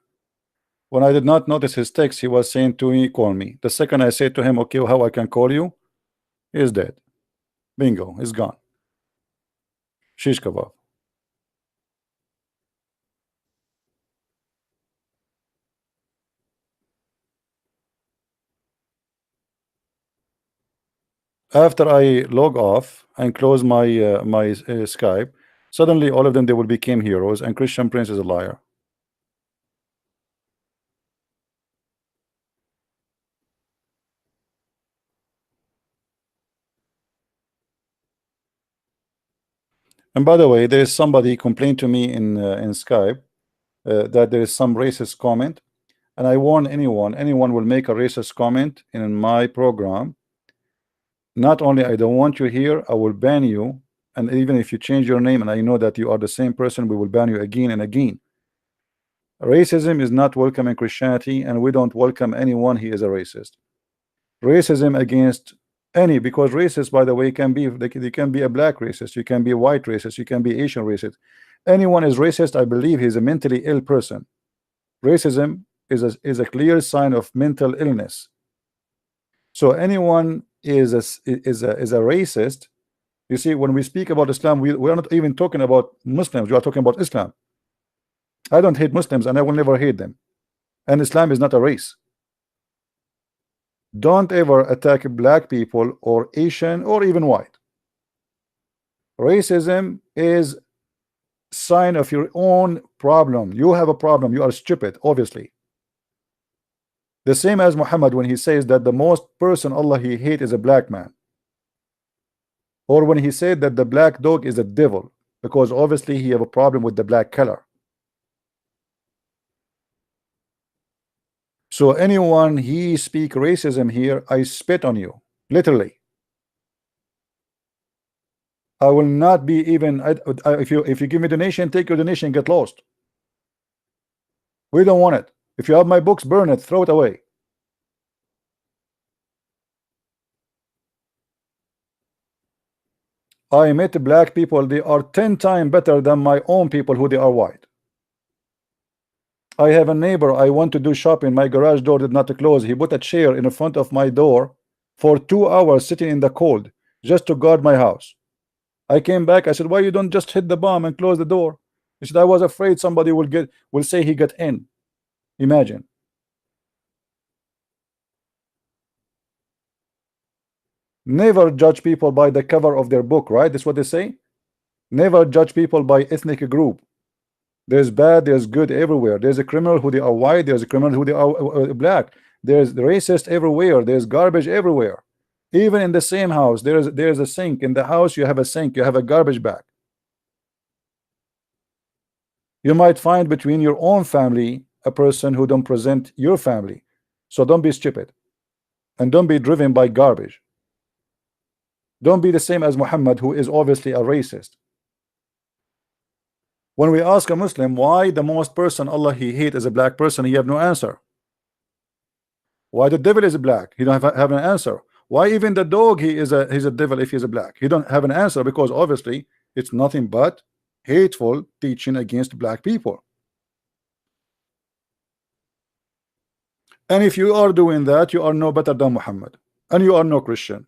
When I did not notice his text, he was saying to me, call me. The second I said to him, okay, how I can call you, he is dead. Bingo, he's gone. Shish kebab. After I log off and close my Skype, suddenly all of them, they will become heroes, and Christian Prince is a liar. And by the way, there is somebody complained to me in Skype that there is some racist comment, and I warn anyone will make a racist comment in my program. Not only I don't want you here, I will ban you, and even if you change your name and I know that you are the same person, we will ban you again and again. Racism is not welcome in Christianity, and we don't welcome anyone he is a racist. Racism against any, because racist, by the way, can be, they can be a black racist, you can be a white racist, you can be Asian racist. Anyone is racist, I believe he's a mentally ill person. Racism is a clear sign of mental illness. So anyone is a racist. You see, when we speak about Islam, we are not even talking about Muslims, we are talking about Islam. I don't hate Muslims and I will never hate them, and Islam is not a race. Don't ever attack black people or Asian or even white. Racism is sign of your own problem. You have a problem, you are stupid, obviously. The same as Muhammad when he says that the most person Allah he hate is a black man, or when he said that the black dog is a devil, because obviously he have a problem with the black color. So anyone he speak racism here, I spit on you, literally. I will not be even if you give me donation, take your donation, get lost. We don't want it. If you have my books, burn it, throw it away. I met black people, they are 10 times better than my own people who they are white. I have a neighbor, I want to do shopping, my garage door did not close. He put a chair in front of my door for 2 hours sitting in the cold just to guard my house. I came back, I said, why you don't just hit the bomb and close the door? He said, I was afraid somebody will say he got in. Imagine. Never judge people by the cover of their book, right? That's what they say. Never judge people by ethnic group. There's bad, there's good everywhere. There's a criminal who they are white, there's a criminal who they are black. There's the racist everywhere, there's garbage everywhere. Even in the same house, there's a sink. In the house, you have a sink, you have a garbage bag. You might find between your own family a person who don't present your family. So don't be stupid. And don't be driven by garbage. Don't be the same as Muhammad, who is obviously a racist. When we ask a Muslim why the most person Allah he hate is a black person, he have no answer. Why the devil is black? He don't have an answer. Why even the dog he's a devil if he's a black? He don't have an answer, because obviously it's nothing but hateful teaching against black people. And if you are doing that, you are no better than Muhammad, and you are no Christian.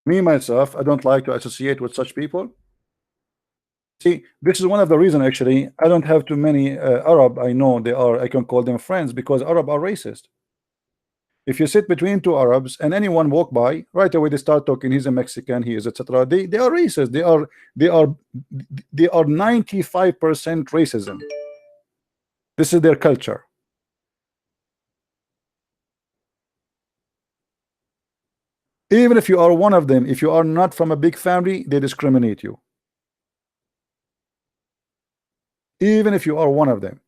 Me myself, I don't like to associate with such people. See, this is one of the reasons actually I don't have too many Arab. I know they are, I can call them friends, because Arab are racist. If you sit between two Arabs and anyone walk by, right away they start talking, he's a Mexican, he is etc. They are racist. They are 95% racism. This is their culture. Even if you are one of them, if you are not from a big family, they discriminate you. Even if you are one of them.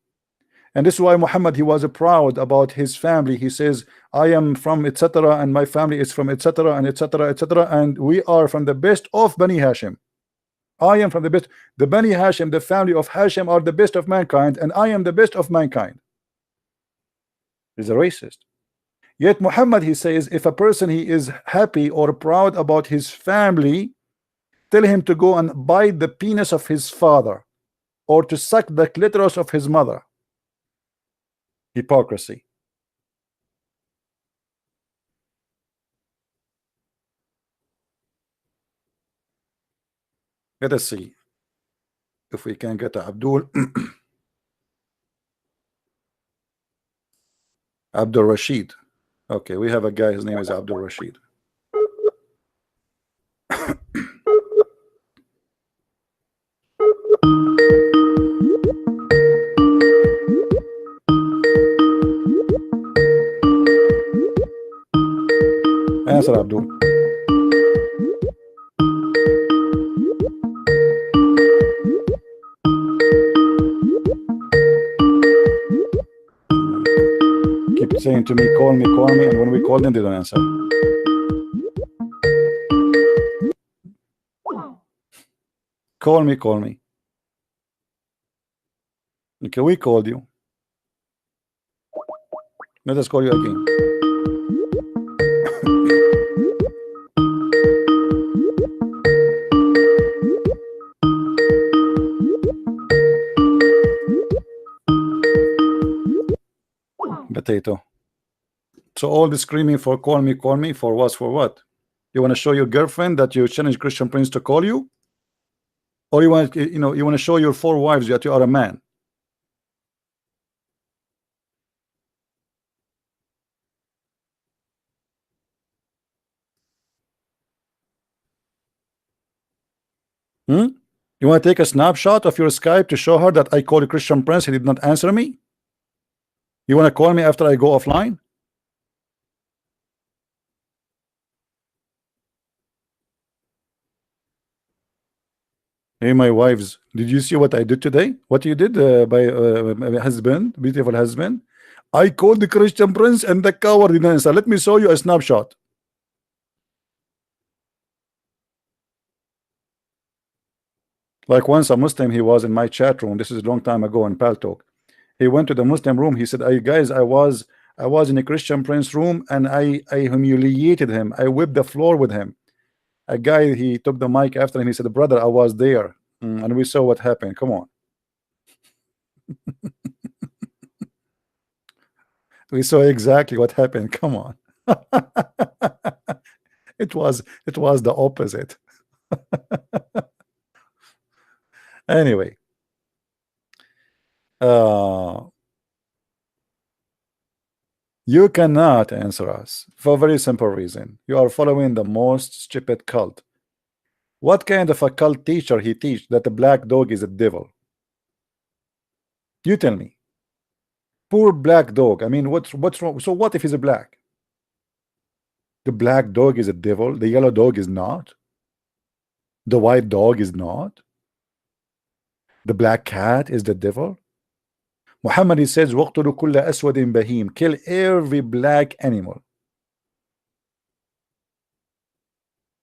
And this is why Muhammad, he was proud about his family. He says, I am from etc. and my family is from etc. and etc. etc. and we are from the best of Bani Hashim. I am from the best. The Bani Hashim, the family of Hashim, are the best of mankind, and I am the best of mankind. He's a racist. Yet Muhammad, he says, if a person he is happy or proud about his family, tell him to go and bite the penis of his father or to suck the clitoris of his mother. Hypocrisy. Let us see if we can get Abdul Abdul Rashid. Okay, we have a guy, his name is Abdul Rashid. Answer, Abdul. Keep saying to me, call me, and when we call them, they don't answer. Call me. Okay, we called you. Let us call you again. Potato. So all the screaming for call me for what? You want to show your girlfriend that you challenge Christian Prince to call you? Or you want, you want to show your 4 wives that you are a man? You want to take a snapshot of your Skype to show her that I called Christian Prince, he did not answer me? You want to call me after I go offline? Hey, my wives, did you see what I did today? What you did by my husband, beautiful husband? I called the Christian Prince and the coward didn't answer. Let me show you a snapshot. Like once a Muslim, he was in my chat room. This is a long time ago in Paltalk. He went to the Muslim room. He said, "Hey guys, I was in a Christian Prince room and I humiliated him. I whipped the floor with him." A guy, he took the mic after him. He said, "Brother, I was there, and we saw what happened. Come on." We saw exactly what happened. Come on. It was the opposite. Anyway, you cannot answer us for a very simple reason. You are following the most stupid cult. What kind of a cult teacher he teach that the black dog is a devil? You tell me. Poor black dog. I mean, what's wrong? So what if he's a black? The black dog is a devil. The yellow dog is not. The white dog is not. The black cat is the devil. Muhammad, he says, وَقْتُلُوا كُلَّ أَسْوَدٍ بَهِيمٍ. Kill every black animal.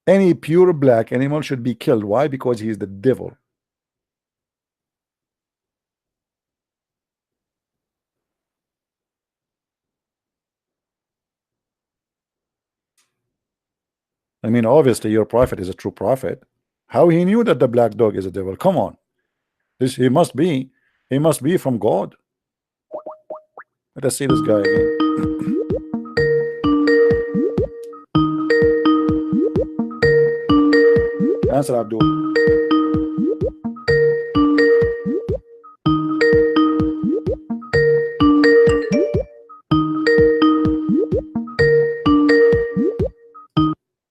Any pure black animal should be killed. Why? Because he is the devil. I mean, obviously your prophet is a true prophet. How he knew that the black dog is a devil? Come on. He must be from God. Let us see this guy again. Answer, Abdul.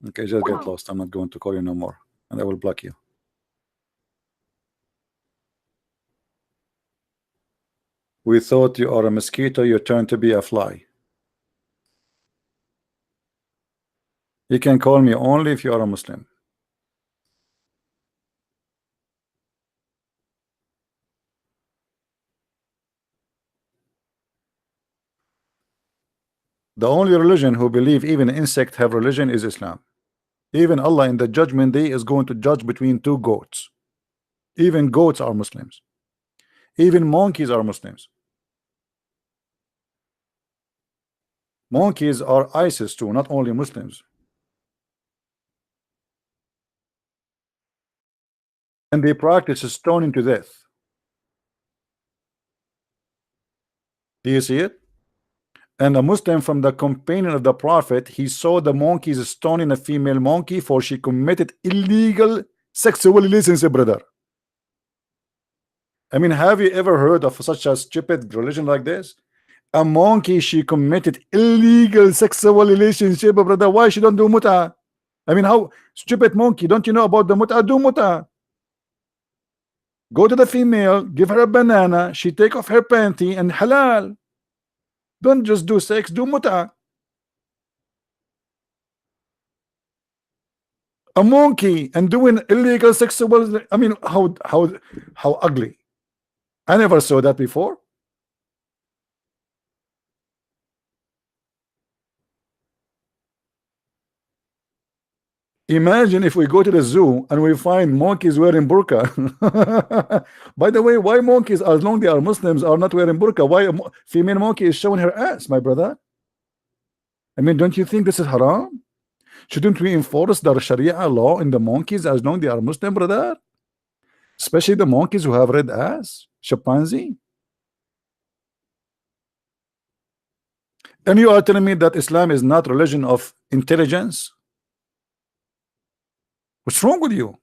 Okay, just get lost. I'm not going to call you no more, and I will block you. We thought you are a mosquito, you turn to be a fly. You can call me only if you are a Muslim. The only religion who believe even insects have religion is Islam. Even Allah in the judgment day is going to judge between two goats. Even goats are Muslims. Even monkeys are Muslims. Monkeys are ISIS too, not only Muslims. And they practice stoning to death. Do you see it? And a Muslim from the companion of the Prophet, he saw the monkeys stoning a female monkey for she committed illegal sexual relationship, brother. I mean, have you ever heard of such a stupid religion like this? A monkey, she committed illegal sexual relationship, brother. Why she don't do muta? I mean, how stupid monkey? Don't you know about the muta? Do muta. Go to the female, give her a banana, she take off her panty and halal. Don't just do sex, do muta. A monkey and doing illegal sexual. I mean, how ugly. I never saw that before. Imagine if we go to the zoo and we find monkeys wearing burqa. By the way, why monkeys, as long they are Muslims, are not wearing burqa? Why a female monkey is showing her ass, my brother? I mean, don't you think this is haram? Shouldn't we enforce the Sharia law in the monkeys as long they are Muslim, brother? Especially the monkeys who have red ass, chimpanzee. And you are telling me that Islam is not religion of intelligence? What's wrong with you?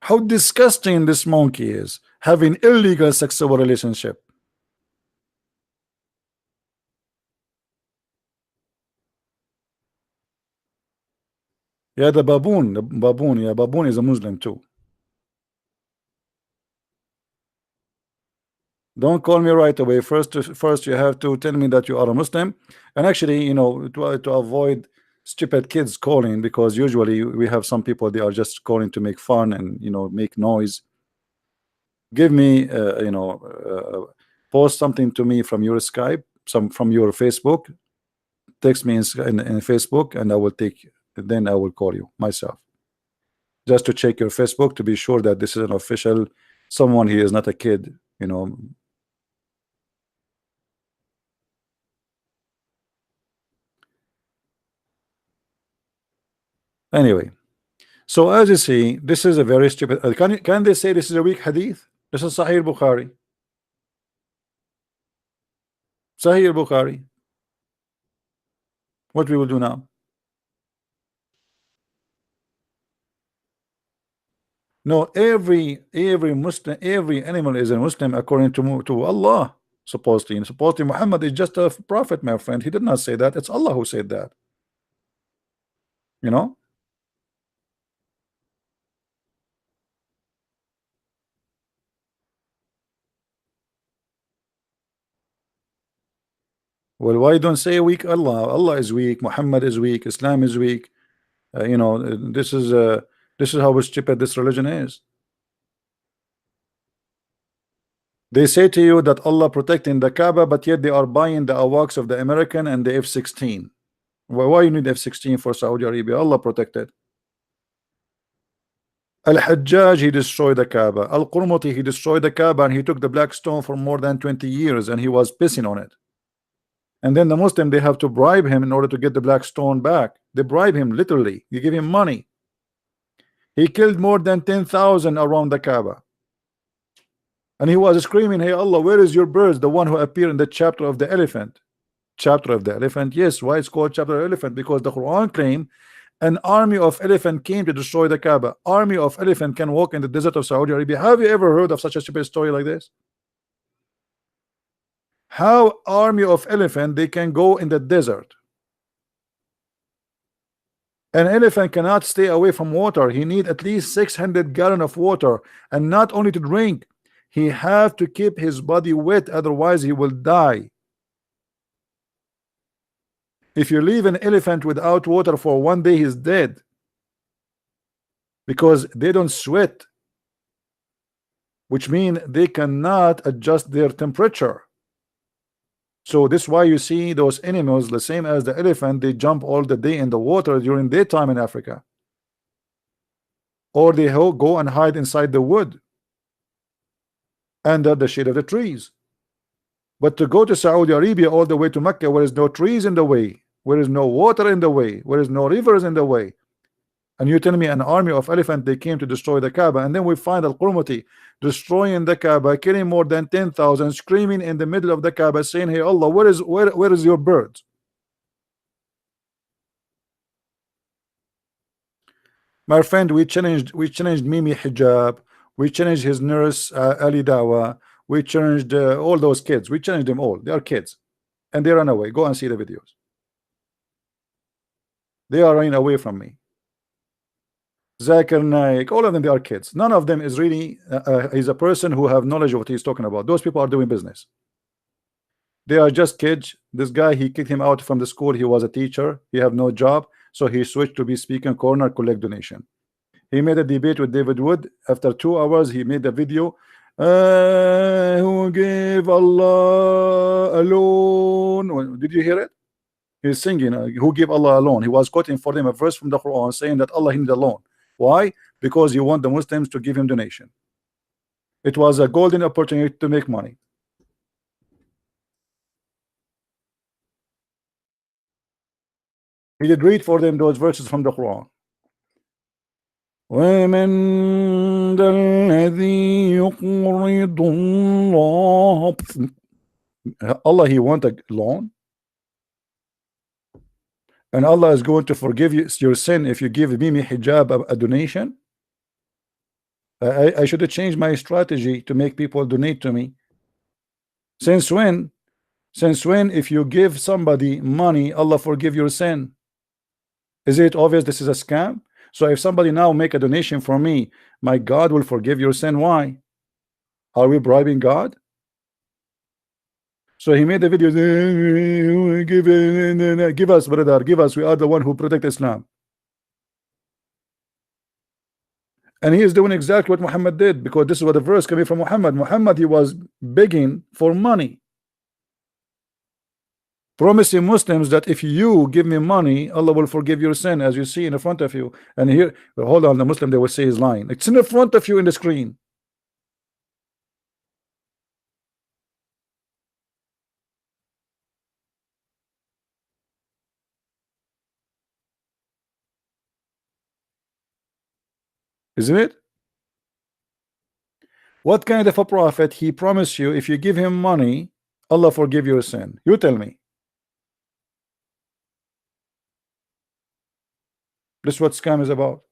How disgusting this monkey is, having illegal sexual relationship. Yeah, the baboon, yeah, baboon is a Muslim too. Don't call me right away. First you have to tell me that you are a Muslim. And actually, you know, to avoid stupid kids calling, because usually we have some people, they are just calling to make fun and, you know, make noise. Give me you know, post something to me from your Skype, some from your Facebook, text me in Facebook, and I will take, then I will call you myself, just to check your Facebook to be sure that this is an official someone. He is not a kid, you know. Anyway, so as you see, this is a very stupid. Can they say this is a weak hadith? This is Sahih Bukhari. Sahih Bukhari. What we will do now? No, every Muslim, every animal is a Muslim according to Allah. Supposedly Muhammad is just a prophet, my friend. He did not say that. It's Allah who said that. You know. Well, why don't say weak Allah? Allah is weak. Muhammad is weak. Islam is weak. You know, this is how stupid this religion is. They say to you that Allah protecting the Kaaba, but yet they are buying the AWACS of the American and the F-16. Why you need F-16 for Saudi Arabia? Allah protected. Al-Hajjaj, he destroyed the Kaaba. Al-Qurmuti, he destroyed the Kaaba, and he took the black stone for more than 20 years, and he was pissing on it. And then the Muslim, they have to bribe him in order to get the black stone back. They bribe him, literally. You give him money. He killed more than 10,000 around the Kaaba. And he was screaming, hey Allah, where is your birds? The one who appeared in the chapter of the elephant. Chapter of the elephant. Yes, why it's called chapter of the elephant? Because the Quran claimed an army of elephant came to destroy the Kaaba. Army of elephant can walk in the desert of Saudi Arabia. Have you ever heard of such a stupid story like this? How army of elephant they can go in the desert? An elephant cannot stay away from water. He need at least 600 gallons of water, and not only to drink, he have to keep his body wet, otherwise he will die. If you leave an elephant without water for 1 day, he's dead, because they don't sweat, which means they cannot adjust their temperature. So this is why you see those animals, the same as the elephant, they jump all the day in the water during daytime in Africa, or they go and hide inside the wood under the shade of the trees. But to go to Saudi Arabia all the way to Mecca, where is no trees in the way, where is no water in the way, where is no rivers in the way, and you tell me an army of elephants they came to destroy the Kaaba, and then we find Al-Qurmuti destroying the Kaaba, killing more than 10,000, screaming in the middle of the Kaaba, saying, "Hey Allah, where is your bird?" My friend, we challenged Mimi Hijab, we challenged his nurse Ali Dawa, we challenged all those kids. We challenged them all. They are kids, and they run away. Go and see the videos. They are running away from me. Zakir Naik, all of them, they are kids. None of them is really is a person who have knowledge of what he's talking about. Those people are doing business. They are just kids. This guy, he kicked him out from the school. He was a teacher. He have no job, so he switched to be speaking corner, collect donation. He made a debate with David Wood. After 2 hours, he made a video. Who gave Allah alone? Did you hear it? He's singing. Who gave Allah alone? He was quoting for them a verse from the Quran saying that Allah he need alone. Why? Because he want the Muslims to give him donation. It was a golden opportunity to make money. He did read for them those verses from the Quran. وَمَنْ ذَا الَّذِي يُقْرِضُ اللَّهَ. Allah, he want a loan, and Allah is going to forgive you your sin if you give Mimi Hijab a donation. I should have changed my strategy to make people donate to me. Since when if you give somebody money, Allah forgive your sin? Is it obvious this is a scam? So if somebody now make a donation for me, my God will forgive your sin. Why? Are we bribing God? So he made the videos, give us, brother, give us, we are the one who protect Islam. And he is doing exactly what Muhammad did, because this is what the verse coming from Muhammad. Muhammad, he was begging for money, promising Muslims that if you give me money, Allah will forgive your sin, as you see in front of you. And here, well, hold on, the Muslim, they will say he's lying. It's in front of you in the screen. Isn't it? What kind of a prophet he promised you if you give him money, Allah forgive your sin? You tell me. This is what scam is about.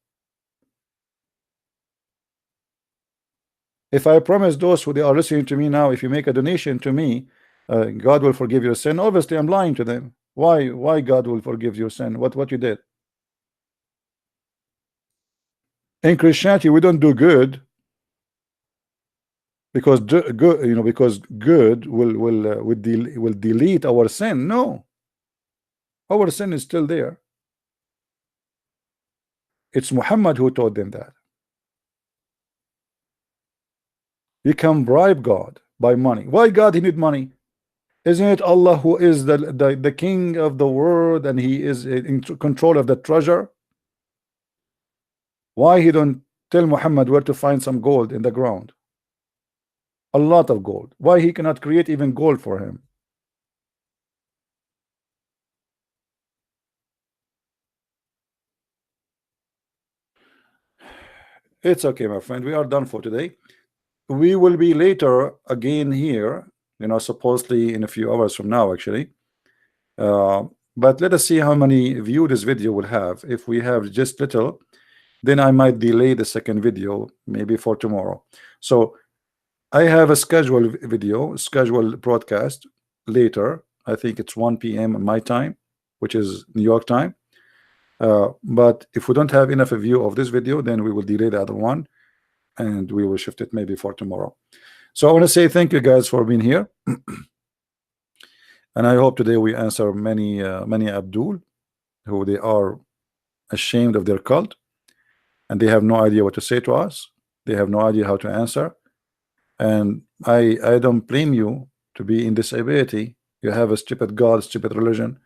If I promise those who they are listening to me now, if you make a donation to me, God will forgive your sin, obviously I'm lying to them. Why God will forgive your sin? What you did? In Christianity, we don't do good because good, you know, because good will delete our sin. No, our sin is still there. It's Muhammad who taught them that. You can bribe God by money. Why God he need money? Isn't it Allah who is the king of the world, and he is in control of the treasure? Why he don't tell Muhammad where to find some gold in the ground? A lot of gold. Why he cannot create even gold for him? It's okay, my friend. We are done for today. We will be later again here, you know, supposedly in a few hours from now, actually. But let us see how many view this video will have. If we have just little, then I might delay the second video, maybe for tomorrow. So I have a scheduled video, scheduled broadcast later. I think it's 1 p.m. my time, which is New York time. But if we don't have enough view of this video, then we will delay the other one, and we will shift it maybe for tomorrow. So I want to say thank you guys for being here. And I hope today we answer many Abdul who they are ashamed of their cult and they have no idea what to say to us. They have no idea how to answer. And I don't blame you to be in disability. You have a stupid God, stupid religion,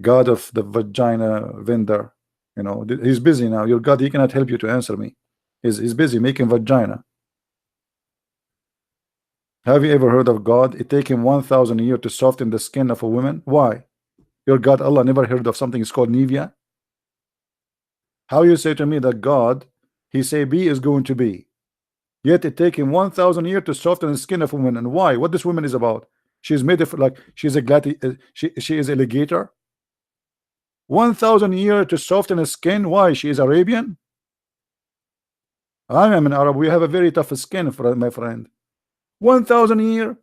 God of the vagina vendor. You know, he's busy now. Your God, he cannot help you to answer me. He's busy making vagina. Have you ever heard of God? It take him 1,000 years to soften the skin of a woman. Why? Your God, Allah, never heard of something is called Nivea? How you say to me that God, he say be is going to be, yet it take him 1,000 years to soften the skin of a woman? And why? What this woman is about? She's made of like she's a she is alligator. 1,000 years to soften the skin. Why? She is Arabian. I am an Arab. We have a very tough skin, my friend. 1,000 years.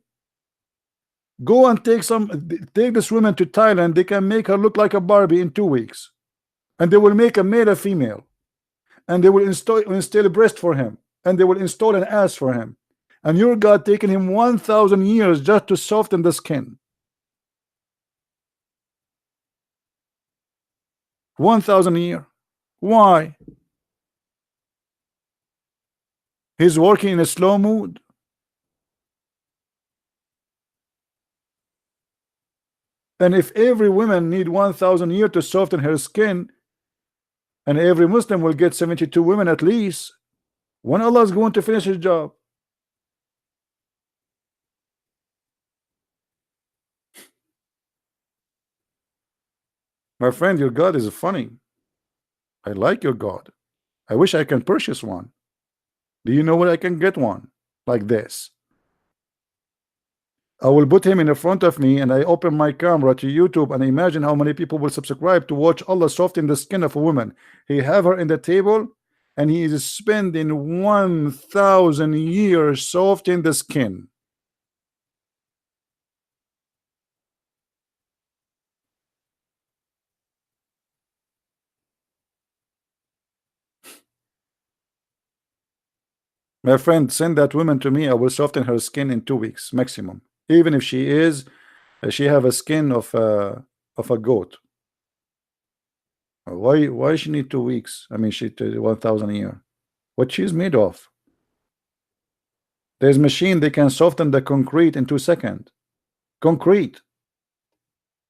Go and take this woman to Thailand. They can make her look like a Barbie in 2 weeks, and they will make a male a female, and they will install a breast for him, and they will install an ass for him. And your God taking him 1,000 years just to soften the skin. 1,000 years. Why? He's working in a slow mood. And if every woman need 1,000 years to soften her skin, and every Muslim will get 72 women at least, when Allah is going to finish his job? My friend, your God is funny. I like your God. I wish I can purchase one. Do you know where I can get one like this? I will put him in the front of me and I open my camera to YouTube and imagine how many people will subscribe to watch Allah soften the skin of a woman. He have her in the table and he is spending 1,000 years softening the skin. My friend, send that woman to me. I will soften her skin in 2 weeks maximum. Even if she have a skin of a goat. Why she need 2 weeks? I mean, she 1,000 a year. What she's made of? There's machine they can soften the concrete in 2 seconds. Concrete.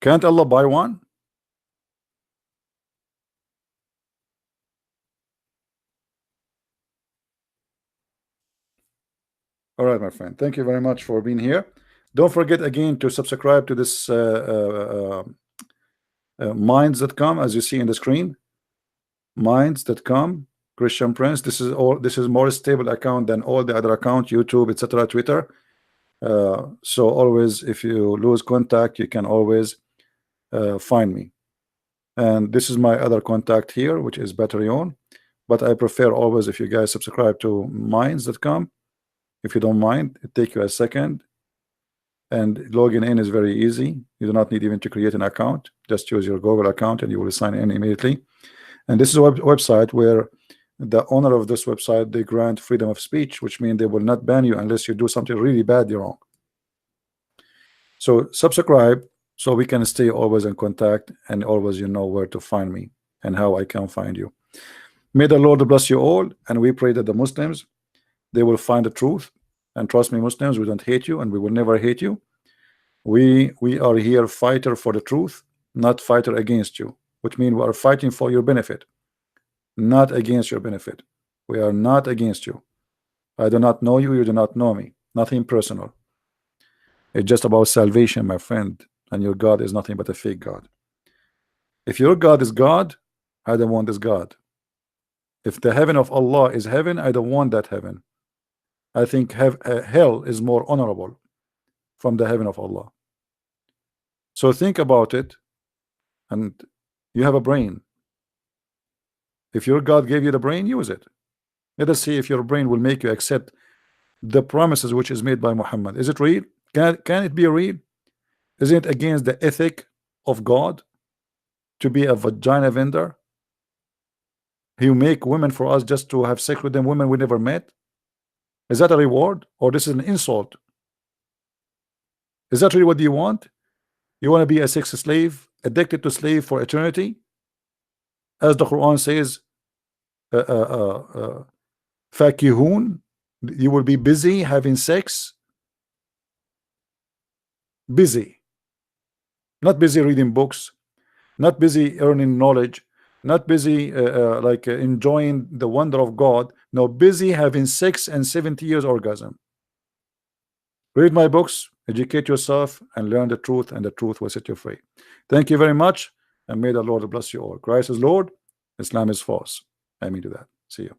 Can't Allah buy one? All right, my friend. Thank you very much for being here. Don't forget again to subscribe to this minds.com, as you see in the screen. Minds.com, Christian Prince. This is more stable account than all the other account, YouTube, etc., Twitter. So always, if you lose contact, you can always find me. And this is my other contact here, which is Patreon. But I prefer always if you guys subscribe to minds.com. If you don't mind, it take you a second, and logging in is very easy. You do not need even to create an account. Just use your Google account and you will sign in immediately. And this is a website where the owner of this website, they grant freedom of speech, which means they will not ban you unless you do something really badly wrong. So subscribe so we can stay always in contact and always you know where to find me and how I can find you. May the Lord bless you all, and we pray that the Muslims, they will find the truth. And trust me, Muslims, we don't hate you and we will never hate you. We are here fighter for the truth, not fighter against you, which means we are fighting for your benefit, not against your benefit. We are not against you. I do not know you, you do not know me. Nothing personal. It's just about salvation, my friend. And your God is nothing but a fake God. If your God is God, I don't want this God. If the heaven of Allah is heaven, I don't want that heaven. I think hell is more honorable from the heaven of Allah. So think about it, and you have a brain. If your God gave you the brain, use it. Let us see if your brain will make you accept the promises which is made by Muhammad. Is it real? Can it be real? Isn't it against the ethic of God to be a vagina vendor? He make women for us just to have sex with them, women we never met. Is that a reward, or this is an insult? Is that really what you want? You want to be a sex slave, addicted to slave for eternity? As the Quran says, fakihun, you will be busy having sex. Busy, not busy reading books, not busy earning knowledge, not busy enjoying the wonder of God. No, busy having sex and 70 years orgasm. Read my books, educate yourself, and learn the truth, and the truth will set you free. Thank you very much, and may the Lord bless you all. Christ is Lord, Islam is false. I mean to that. See you.